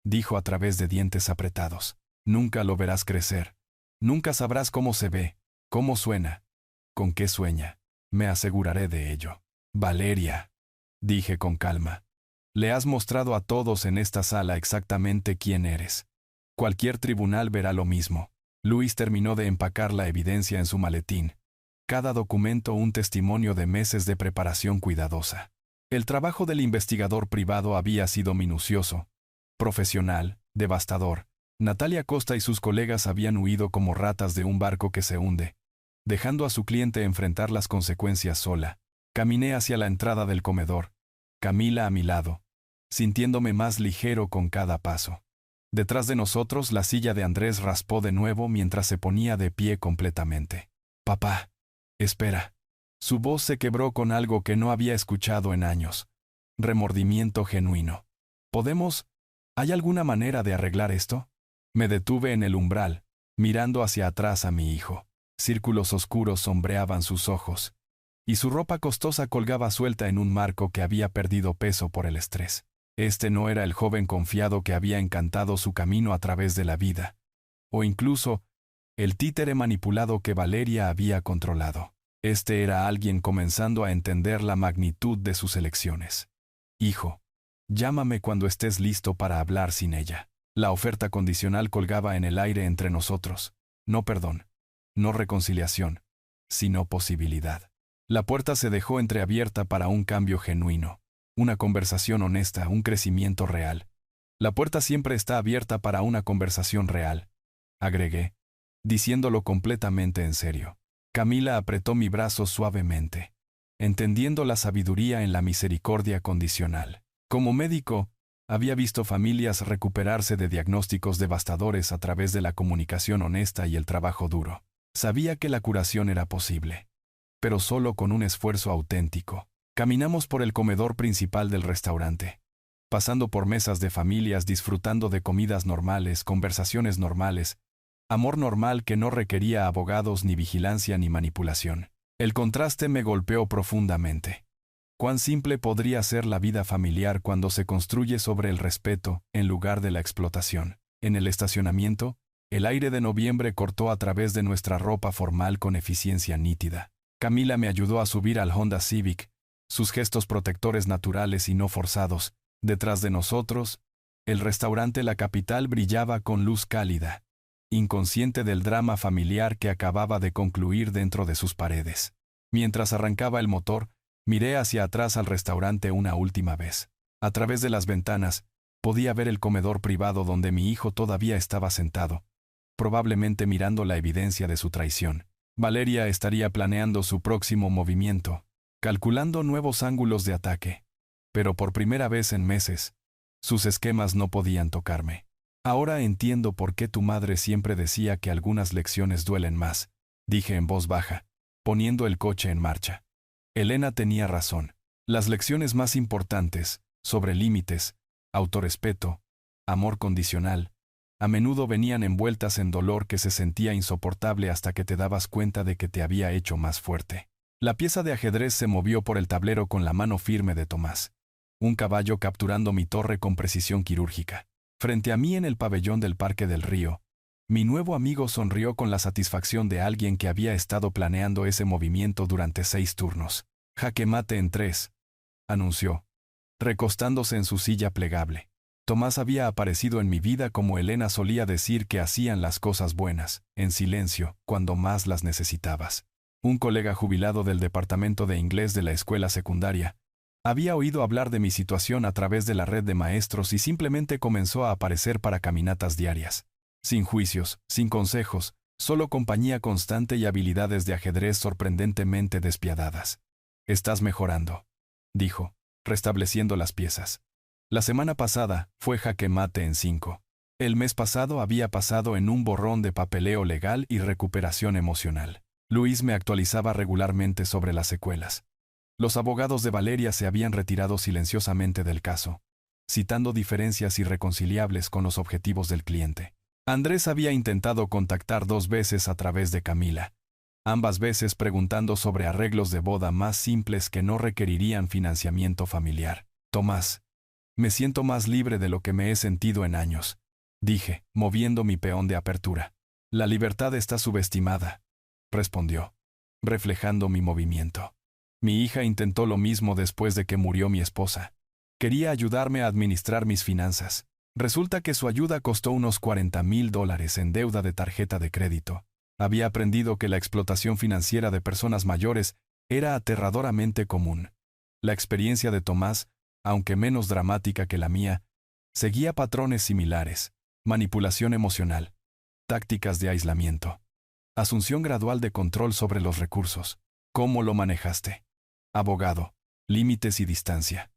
dijo a través de dientes apretados. Nunca lo verás crecer. Nunca sabrás cómo se ve, cómo suena, con qué sueña. Me aseguraré de ello. Valeria, dije con calma. Le has mostrado a todos en esta sala exactamente quién eres. Cualquier tribunal verá lo mismo. Luis terminó de empacar la evidencia en su maletín. Cada documento un testimonio de meses de preparación cuidadosa. El trabajo del investigador privado había sido minucioso, profesional, devastador. Natalia Costa y sus colegas habían huido como ratas de un barco que se hunde, dejando a su cliente enfrentar las consecuencias sola. Caminé hacia la entrada del comedor, Camila a mi lado, sintiéndome más ligero con cada paso. Detrás de nosotros la silla de Andrés raspó de nuevo mientras se ponía de pie completamente. Papá, espera. Su voz se quebró con algo que no había escuchado en años. Remordimiento genuino. ¿Podemos? ¿Hay alguna manera de arreglar esto? Me detuve en el umbral, mirando hacia atrás a mi hijo. Círculos oscuros sombreaban sus ojos, y su ropa costosa colgaba suelta en un marco que había perdido peso por el estrés. Este no era el joven confiado que había encantado su camino a través de la vida, o incluso el títere manipulado que Valeria había controlado. Este era alguien comenzando a entender la magnitud de sus elecciones. Hijo, llámame cuando estés listo para hablar sin ella. La oferta condicional colgaba en el aire entre nosotros. No perdón, no reconciliación, sino posibilidad. La puerta se dejó entreabierta para un cambio genuino, una conversación honesta, un crecimiento real. La puerta siempre está abierta para una conversación real, agregué, diciéndolo completamente en serio. Camila apretó mi brazo suavemente, entendiendo la sabiduría en la misericordia condicional. Como médico, había visto familias recuperarse de diagnósticos devastadores a través de la comunicación honesta y el trabajo duro. Sabía que la curación era posible, pero solo con un esfuerzo auténtico. Caminamos por el comedor principal del restaurante, pasando por mesas de familias disfrutando de comidas normales, conversaciones normales, amor normal que no requería abogados ni vigilancia ni manipulación. El contraste me golpeó profundamente. Cuán simple podría ser la vida familiar cuando se construye sobre el respeto en lugar de la explotación. En el estacionamiento, el aire de noviembre cortó a través de nuestra ropa formal con eficiencia nítida. Camila me ayudó a subir al Honda Civic, sus gestos protectores naturales y no forzados. Detrás de nosotros, el restaurante La Capital brillaba con luz cálida, inconsciente del drama familiar que acababa de concluir dentro de sus paredes. Mientras arrancaba el motor, miré hacia atrás al restaurante una última vez. A través de las ventanas, podía ver el comedor privado donde mi hijo todavía estaba sentado, probablemente mirando la evidencia de su traición. Valeria estaría planeando su próximo movimiento, calculando nuevos ángulos de ataque. Pero por primera vez en meses, sus esquemas no podían tocarme. Ahora entiendo por qué tu madre siempre decía que algunas lecciones duelen más, dije en voz baja, poniendo el coche en marcha. Elena tenía razón. Las lecciones más importantes, sobre límites, autorrespeto, amor condicional, a menudo venían envueltas en dolor que se sentía insoportable hasta que te dabas cuenta de que te había hecho más fuerte. La pieza de ajedrez se movió por el tablero con la mano firme de Tomás. Un caballo capturando mi torre con precisión quirúrgica. Frente a mí en el pabellón del Parque del Río, mi nuevo amigo sonrió con la satisfacción de alguien que había estado planeando ese movimiento durante 6 turnos. Jaque mate en 3, anunció, recostándose en su silla plegable. Tomás había aparecido en mi vida como Elena solía decir que hacían las cosas buenas, en silencio, cuando más las necesitabas. Un colega jubilado del departamento de inglés de la escuela secundaria había oído hablar de mi situación a través de la red de maestros y simplemente comenzó a aparecer para caminatas diarias. Sin juicios, sin consejos, solo compañía constante y habilidades de ajedrez sorprendentemente despiadadas. «Estás mejorando», dijo, restableciendo las piezas. La semana pasada fue jaque mate en 5. El mes pasado había pasado en un borrón de papeleo legal y recuperación emocional. Luis me actualizaba regularmente sobre las secuelas. Los abogados de Valeria se habían retirado silenciosamente del caso, citando diferencias irreconciliables con los objetivos del cliente. Andrés había intentado contactar 2 veces a través de Camila, ambas veces preguntando sobre arreglos de boda más simples que no requerirían financiamiento familiar. «Tomás, me siento más libre de lo que me he sentido en años», dije, moviendo mi peón de apertura. «La libertad está subestimada», respondió, reflejando mi movimiento. Mi hija intentó lo mismo después de que murió mi esposa. Quería ayudarme a administrar mis finanzas. Resulta que su ayuda costó unos $40,000 en deuda de tarjeta de crédito. Había aprendido que la explotación financiera de personas mayores era aterradoramente común. La experiencia de Tomás, aunque menos dramática que la mía, seguía patrones similares: manipulación emocional, tácticas de aislamiento, asunción gradual de control sobre los recursos. ¿Cómo lo manejaste? Abogado, límites y distancia.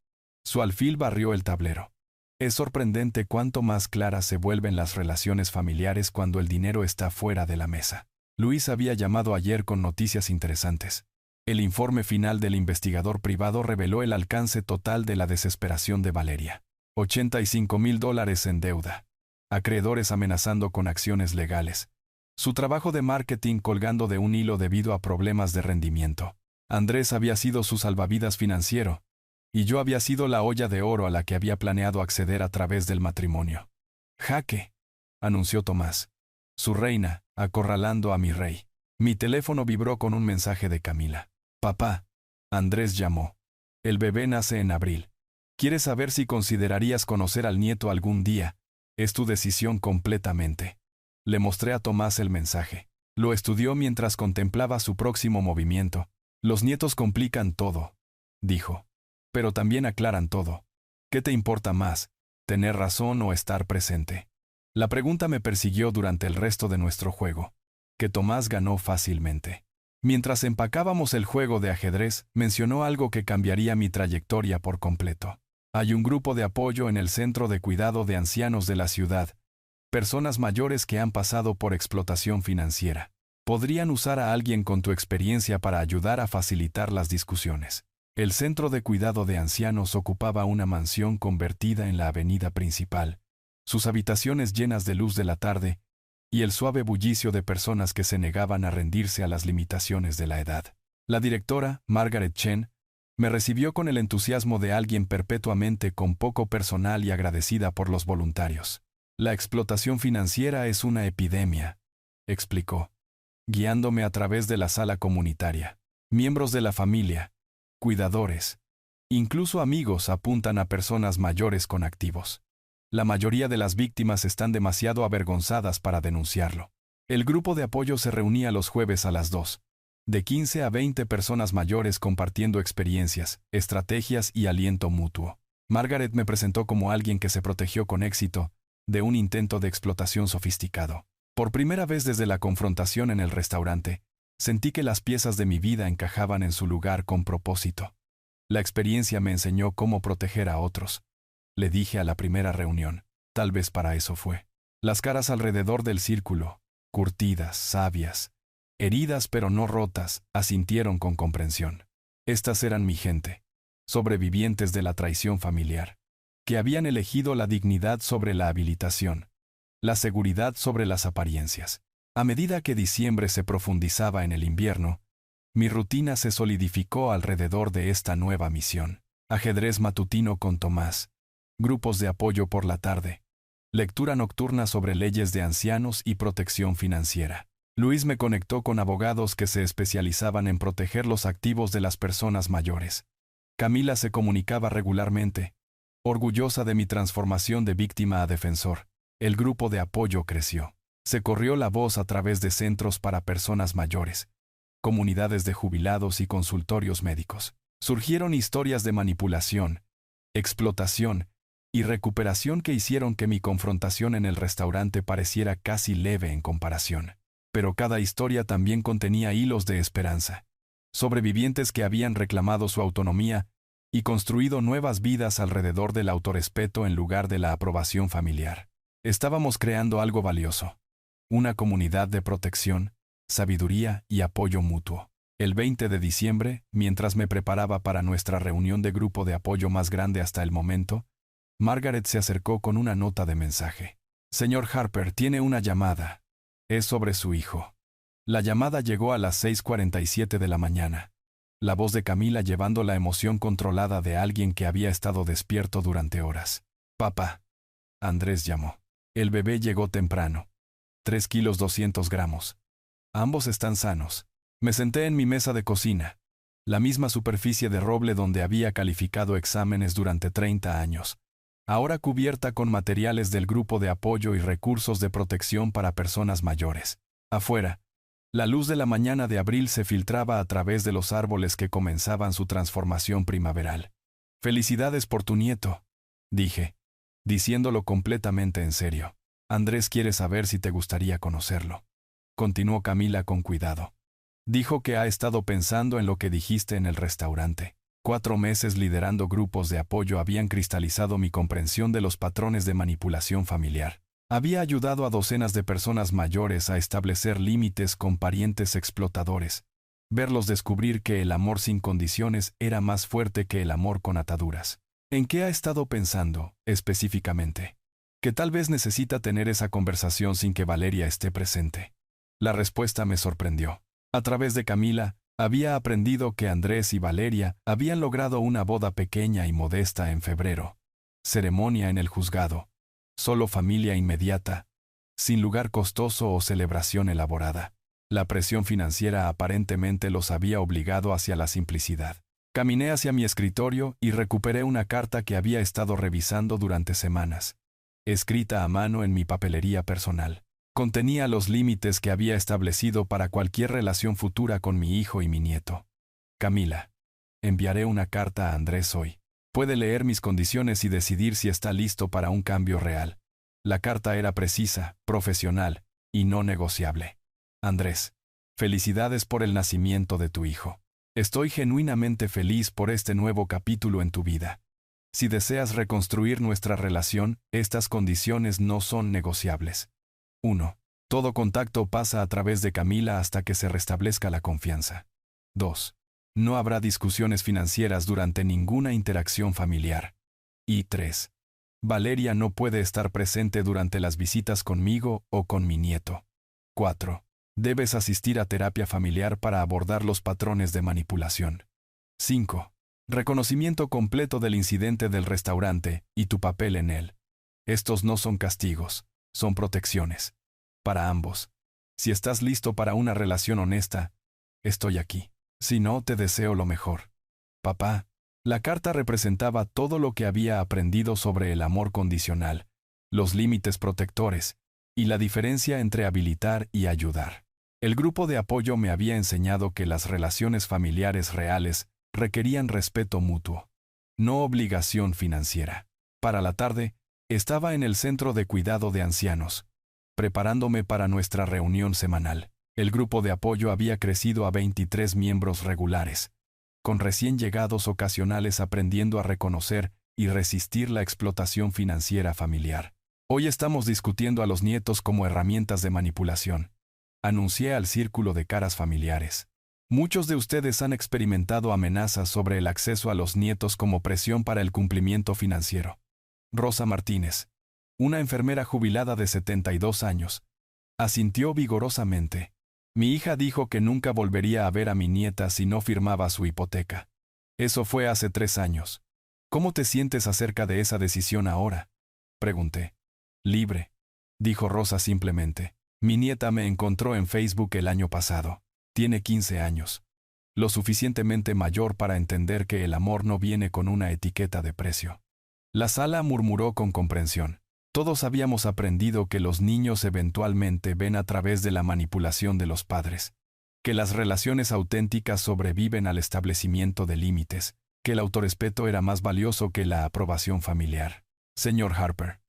Su alfil barrió el tablero. Es sorprendente cuánto más claras se vuelven las relaciones familiares cuando el dinero está fuera de la mesa. Luis había llamado ayer con noticias interesantes. El informe final del investigador privado reveló el alcance total de la desesperación de Valeria. $85,000 en deuda. Acreedores amenazando con acciones legales. Su trabajo de marketing colgando de un hilo debido a problemas de rendimiento. Andrés había sido su salvavidas financiero, y yo había sido la olla de oro a la que había planeado acceder a través del matrimonio. Jaque, anunció Tomás. Su reina, acorralando a mi rey. Mi teléfono vibró con un mensaje de Camila. Papá, Andrés llamó. El bebé nace en abril. ¿Quieres saber si considerarías conocer al nieto algún día? Es tu decisión completamente. Le mostré a Tomás el mensaje. Lo estudió mientras contemplaba su próximo movimiento. Los nietos complican todo, dijo. Pero también aclaran todo. ¿Qué te importa más, tener razón o estar presente? La pregunta me persiguió durante el resto de nuestro juego, que Tomás ganó fácilmente. Mientras empacábamos el juego de ajedrez, mencionó algo que cambiaría mi trayectoria por completo. Hay un grupo de apoyo en el centro de cuidado de ancianos de la ciudad, personas mayores que han pasado por explotación financiera. Podrían usar a alguien con tu experiencia para ayudar a facilitar las discusiones. El centro de cuidado de ancianos ocupaba una mansión convertida en la avenida principal, sus habitaciones llenas de luz de la tarde, y el suave bullicio de personas que se negaban a rendirse a las limitaciones de la edad. La directora, Margaret Chen, me recibió con el entusiasmo de alguien perpetuamente con poco personal y agradecida por los voluntarios. La explotación financiera es una epidemia, explicó, guiándome a través de la sala comunitaria. Miembros de la familia, cuidadores, incluso amigos apuntan a personas mayores con activos. La mayoría de las víctimas están demasiado avergonzadas para denunciarlo. El grupo de apoyo se reunía los jueves a las 2. De 15 a 20 personas mayores compartiendo experiencias, estrategias y aliento mutuo. Margaret me presentó como alguien que se protegió con éxito de un intento de explotación sofisticado. Por primera vez desde la confrontación en el restaurante, sentí que las piezas de mi vida encajaban en su lugar con propósito. La experiencia me enseñó cómo proteger a otros. Le dije a la primera reunión. Tal vez para eso fue. Las caras alrededor del círculo, curtidas, sabias, heridas pero no rotas, asintieron con comprensión. Estas eran mi gente, sobrevivientes de la traición familiar, que habían elegido la dignidad sobre la habilitación, la seguridad sobre las apariencias. A medida que diciembre se profundizaba en el invierno, mi rutina se solidificó alrededor de esta nueva misión. Ajedrez matutino con Tomás. Grupos de apoyo por la tarde. Lectura nocturna sobre leyes de ancianos y protección financiera. Luis me conectó con abogados que se especializaban en proteger los activos de las personas mayores. Camila se comunicaba regularmente, orgullosa de mi transformación de víctima a defensor. El grupo de apoyo creció. Se corrió la voz a través de centros para personas mayores, comunidades de jubilados y consultorios médicos. Surgieron historias de manipulación, explotación y recuperación que hicieron que mi confrontación en el restaurante pareciera casi leve en comparación. Pero cada historia también contenía hilos de esperanza. Sobrevivientes que habían reclamado su autonomía y construido nuevas vidas alrededor del autorrespeto en lugar de la aprobación familiar. Estábamos creando algo valioso. Una comunidad de protección, sabiduría y apoyo mutuo. El 20 de diciembre, mientras me preparaba para nuestra reunión de grupo de apoyo más grande hasta el momento, Margaret se acercó con una nota de mensaje. Señor Harper, tiene una llamada. Es sobre su hijo. La llamada llegó a las 6:47 de la mañana. La voz de Camila llevando la emoción controlada de alguien que había estado despierto durante horas. Papá. Andrés llamó. El bebé llegó temprano. 3 kilos 200 gramos. Ambos están sanos. Me senté en mi mesa de cocina, la misma superficie de roble donde había calificado exámenes durante 30 años, ahora cubierta con materiales del grupo de apoyo y recursos de protección para personas mayores. Afuera, la luz de la mañana de abril se filtraba a través de los árboles que comenzaban su transformación primaveral. Felicidades por tu nieto, dije, diciéndolo completamente en serio. Andrés quiere saber si te gustaría conocerlo. Continuó Camila con cuidado. Dijo que ha estado pensando en lo que dijiste en el restaurante. 4 meses liderando grupos de apoyo habían cristalizado mi comprensión de los patrones de manipulación familiar. Había ayudado a docenas de personas mayores a establecer límites con parientes explotadores, Verlos descubrir que el amor sin condiciones era más fuerte que el amor con ataduras. ¿En qué ha estado pensando, específicamente? Que tal vez necesita tener esa conversación sin que Valeria esté presente. La respuesta me sorprendió. A través de Camila, había aprendido que Andrés y Valeria habían logrado una boda pequeña y modesta en febrero. Ceremonia en el juzgado. Solo familia inmediata. Sin lugar costoso o celebración elaborada. La presión financiera aparentemente los había obligado hacia la simplicidad. Caminé hacia mi escritorio y recuperé una carta que había estado revisando durante semanas. Escrita a mano en mi papelería personal. Contenía los límites que había establecido para cualquier relación futura con mi hijo y mi nieto. Camila. Enviaré una carta a Andrés hoy. Puede leer mis condiciones y decidir si está listo para un cambio real. La carta era precisa, profesional y no negociable. Andrés, felicidades por el nacimiento de tu hijo. Estoy genuinamente feliz por este nuevo capítulo en tu vida. Si deseas reconstruir nuestra relación, estas condiciones no son negociables. 1. Todo contacto pasa a través de Camila hasta que se restablezca la confianza. 2. No habrá discusiones financieras durante ninguna interacción familiar. Y 3. Valeria no puede estar presente durante las visitas conmigo o con mi nieto. 4. Debes asistir a terapia familiar para abordar los patrones de manipulación. 5. Reconocimiento completo del incidente del restaurante y tu papel en él. Estos no son castigos, son protecciones. Para ambos. Si estás listo para una relación honesta, estoy aquí. Si no, te deseo lo mejor. Papá. La carta representaba todo lo que había aprendido sobre el amor condicional, los límites protectores, y la diferencia entre habilitar y ayudar. El grupo de apoyo me había enseñado que las relaciones familiares reales requerían respeto mutuo, no obligación financiera. Para la tarde, estaba en el centro de cuidado de ancianos, preparándome para nuestra reunión semanal. El grupo de apoyo había crecido a 23 miembros regulares, con recién llegados ocasionales aprendiendo a reconocer y resistir la explotación financiera familiar. Hoy estamos discutiendo a los nietos como herramientas de manipulación. Anuncié al círculo de caras familiares. Muchos de ustedes han experimentado amenazas sobre el acceso a los nietos como presión para el cumplimiento financiero. Rosa Martínez, una enfermera jubilada de 72 años, asintió vigorosamente. Mi hija dijo que nunca volvería a ver a mi nieta si no firmaba su hipoteca. Eso fue hace 3 años. ¿Cómo te sientes acerca de esa decisión ahora? Pregunté. Libre, dijo Rosa simplemente. Mi nieta me encontró en Facebook el año pasado. Tiene 15 años. Lo suficientemente mayor para entender que el amor no viene con una etiqueta de precio. La sala murmuró con comprensión. Todos habíamos aprendido que los niños eventualmente ven a través de la manipulación de los padres, que las relaciones auténticas sobreviven al establecimiento de límites, que el autorrespeto era más valioso que la aprobación familiar. Señor Harper,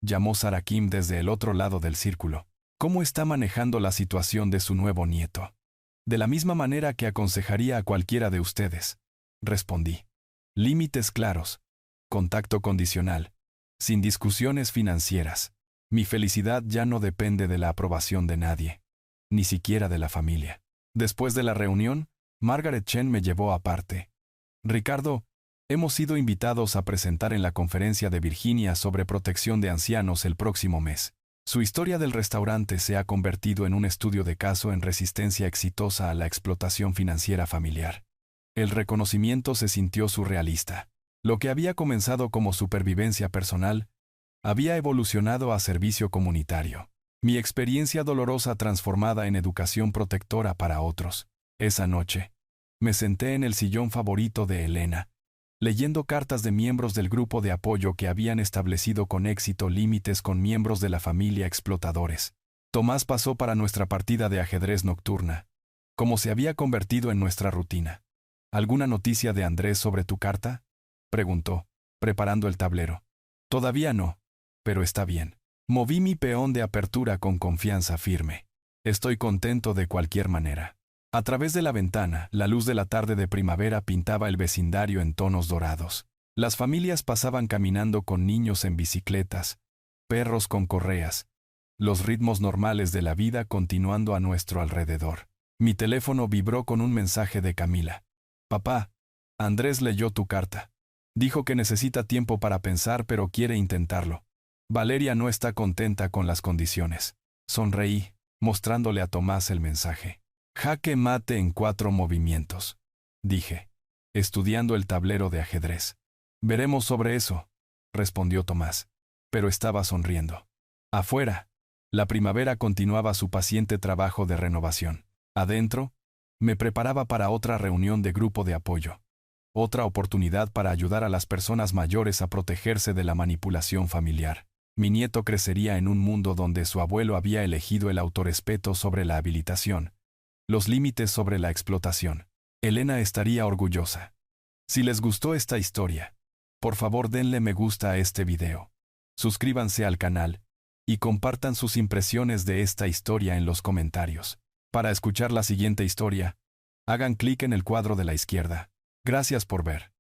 llamó Sarah Kim desde el otro lado del círculo. ¿Cómo está manejando la situación de su nuevo nieto? De la misma manera que aconsejaría a cualquiera de ustedes, respondí. Límites claros, contacto condicional, sin discusiones financieras. Mi felicidad ya no depende de la aprobación de nadie, ni siquiera de la familia. Después de la reunión, Margaret Chen me llevó aparte. Ricardo, hemos sido invitados a presentar en la conferencia de Virginia sobre protección de ancianos el próximo mes. Su historia del restaurante se ha convertido en un estudio de caso en resistencia exitosa a la explotación financiera familiar. El reconocimiento se sintió surrealista. Lo que había comenzado como supervivencia personal, había evolucionado a servicio comunitario. Mi experiencia dolorosa transformada en educación protectora para otros. Esa noche, me senté en el sillón favorito de Elena, leyendo cartas de miembros del grupo de apoyo que habían establecido con éxito límites con miembros de la familia explotadores. Tomás pasó para nuestra partida de ajedrez nocturna, como se había convertido en nuestra rutina. ¿Alguna noticia de Andrés sobre tu carta?, preguntó, preparando el tablero. Todavía no, pero está bien. Moví mi peón de apertura con confianza firme. Estoy contento de cualquier manera. A través de la ventana, la luz de la tarde de primavera pintaba el vecindario en tonos dorados. Las familias pasaban caminando con niños en bicicletas, perros con correas, los ritmos normales de la vida continuando a nuestro alrededor. Mi teléfono vibró con un mensaje de Camila. Papá, Andrés leyó tu carta. Dijo que necesita tiempo para pensar, pero quiere intentarlo. Valeria no está contenta con las condiciones. Sonreí, mostrándole a Tomás el mensaje. Jaque mate en 4 movimientos, dije, estudiando el tablero de ajedrez. Veremos sobre eso, respondió Tomás, pero estaba sonriendo. Afuera, la primavera continuaba su paciente trabajo de renovación. Adentro, me preparaba para otra reunión de grupo de apoyo. Otra oportunidad para ayudar a las personas mayores a protegerse de la manipulación familiar. Mi nieto crecería en un mundo donde su abuelo había elegido el autorrespeto sobre la habilitación, los límites sobre la explotación. Elena estaría orgullosa. Si les gustó esta historia, por favor denle me gusta a este video. Suscríbanse al canal y compartan sus impresiones de esta historia en los comentarios. Para escuchar la siguiente historia, hagan clic en el cuadro de la izquierda. Gracias por ver.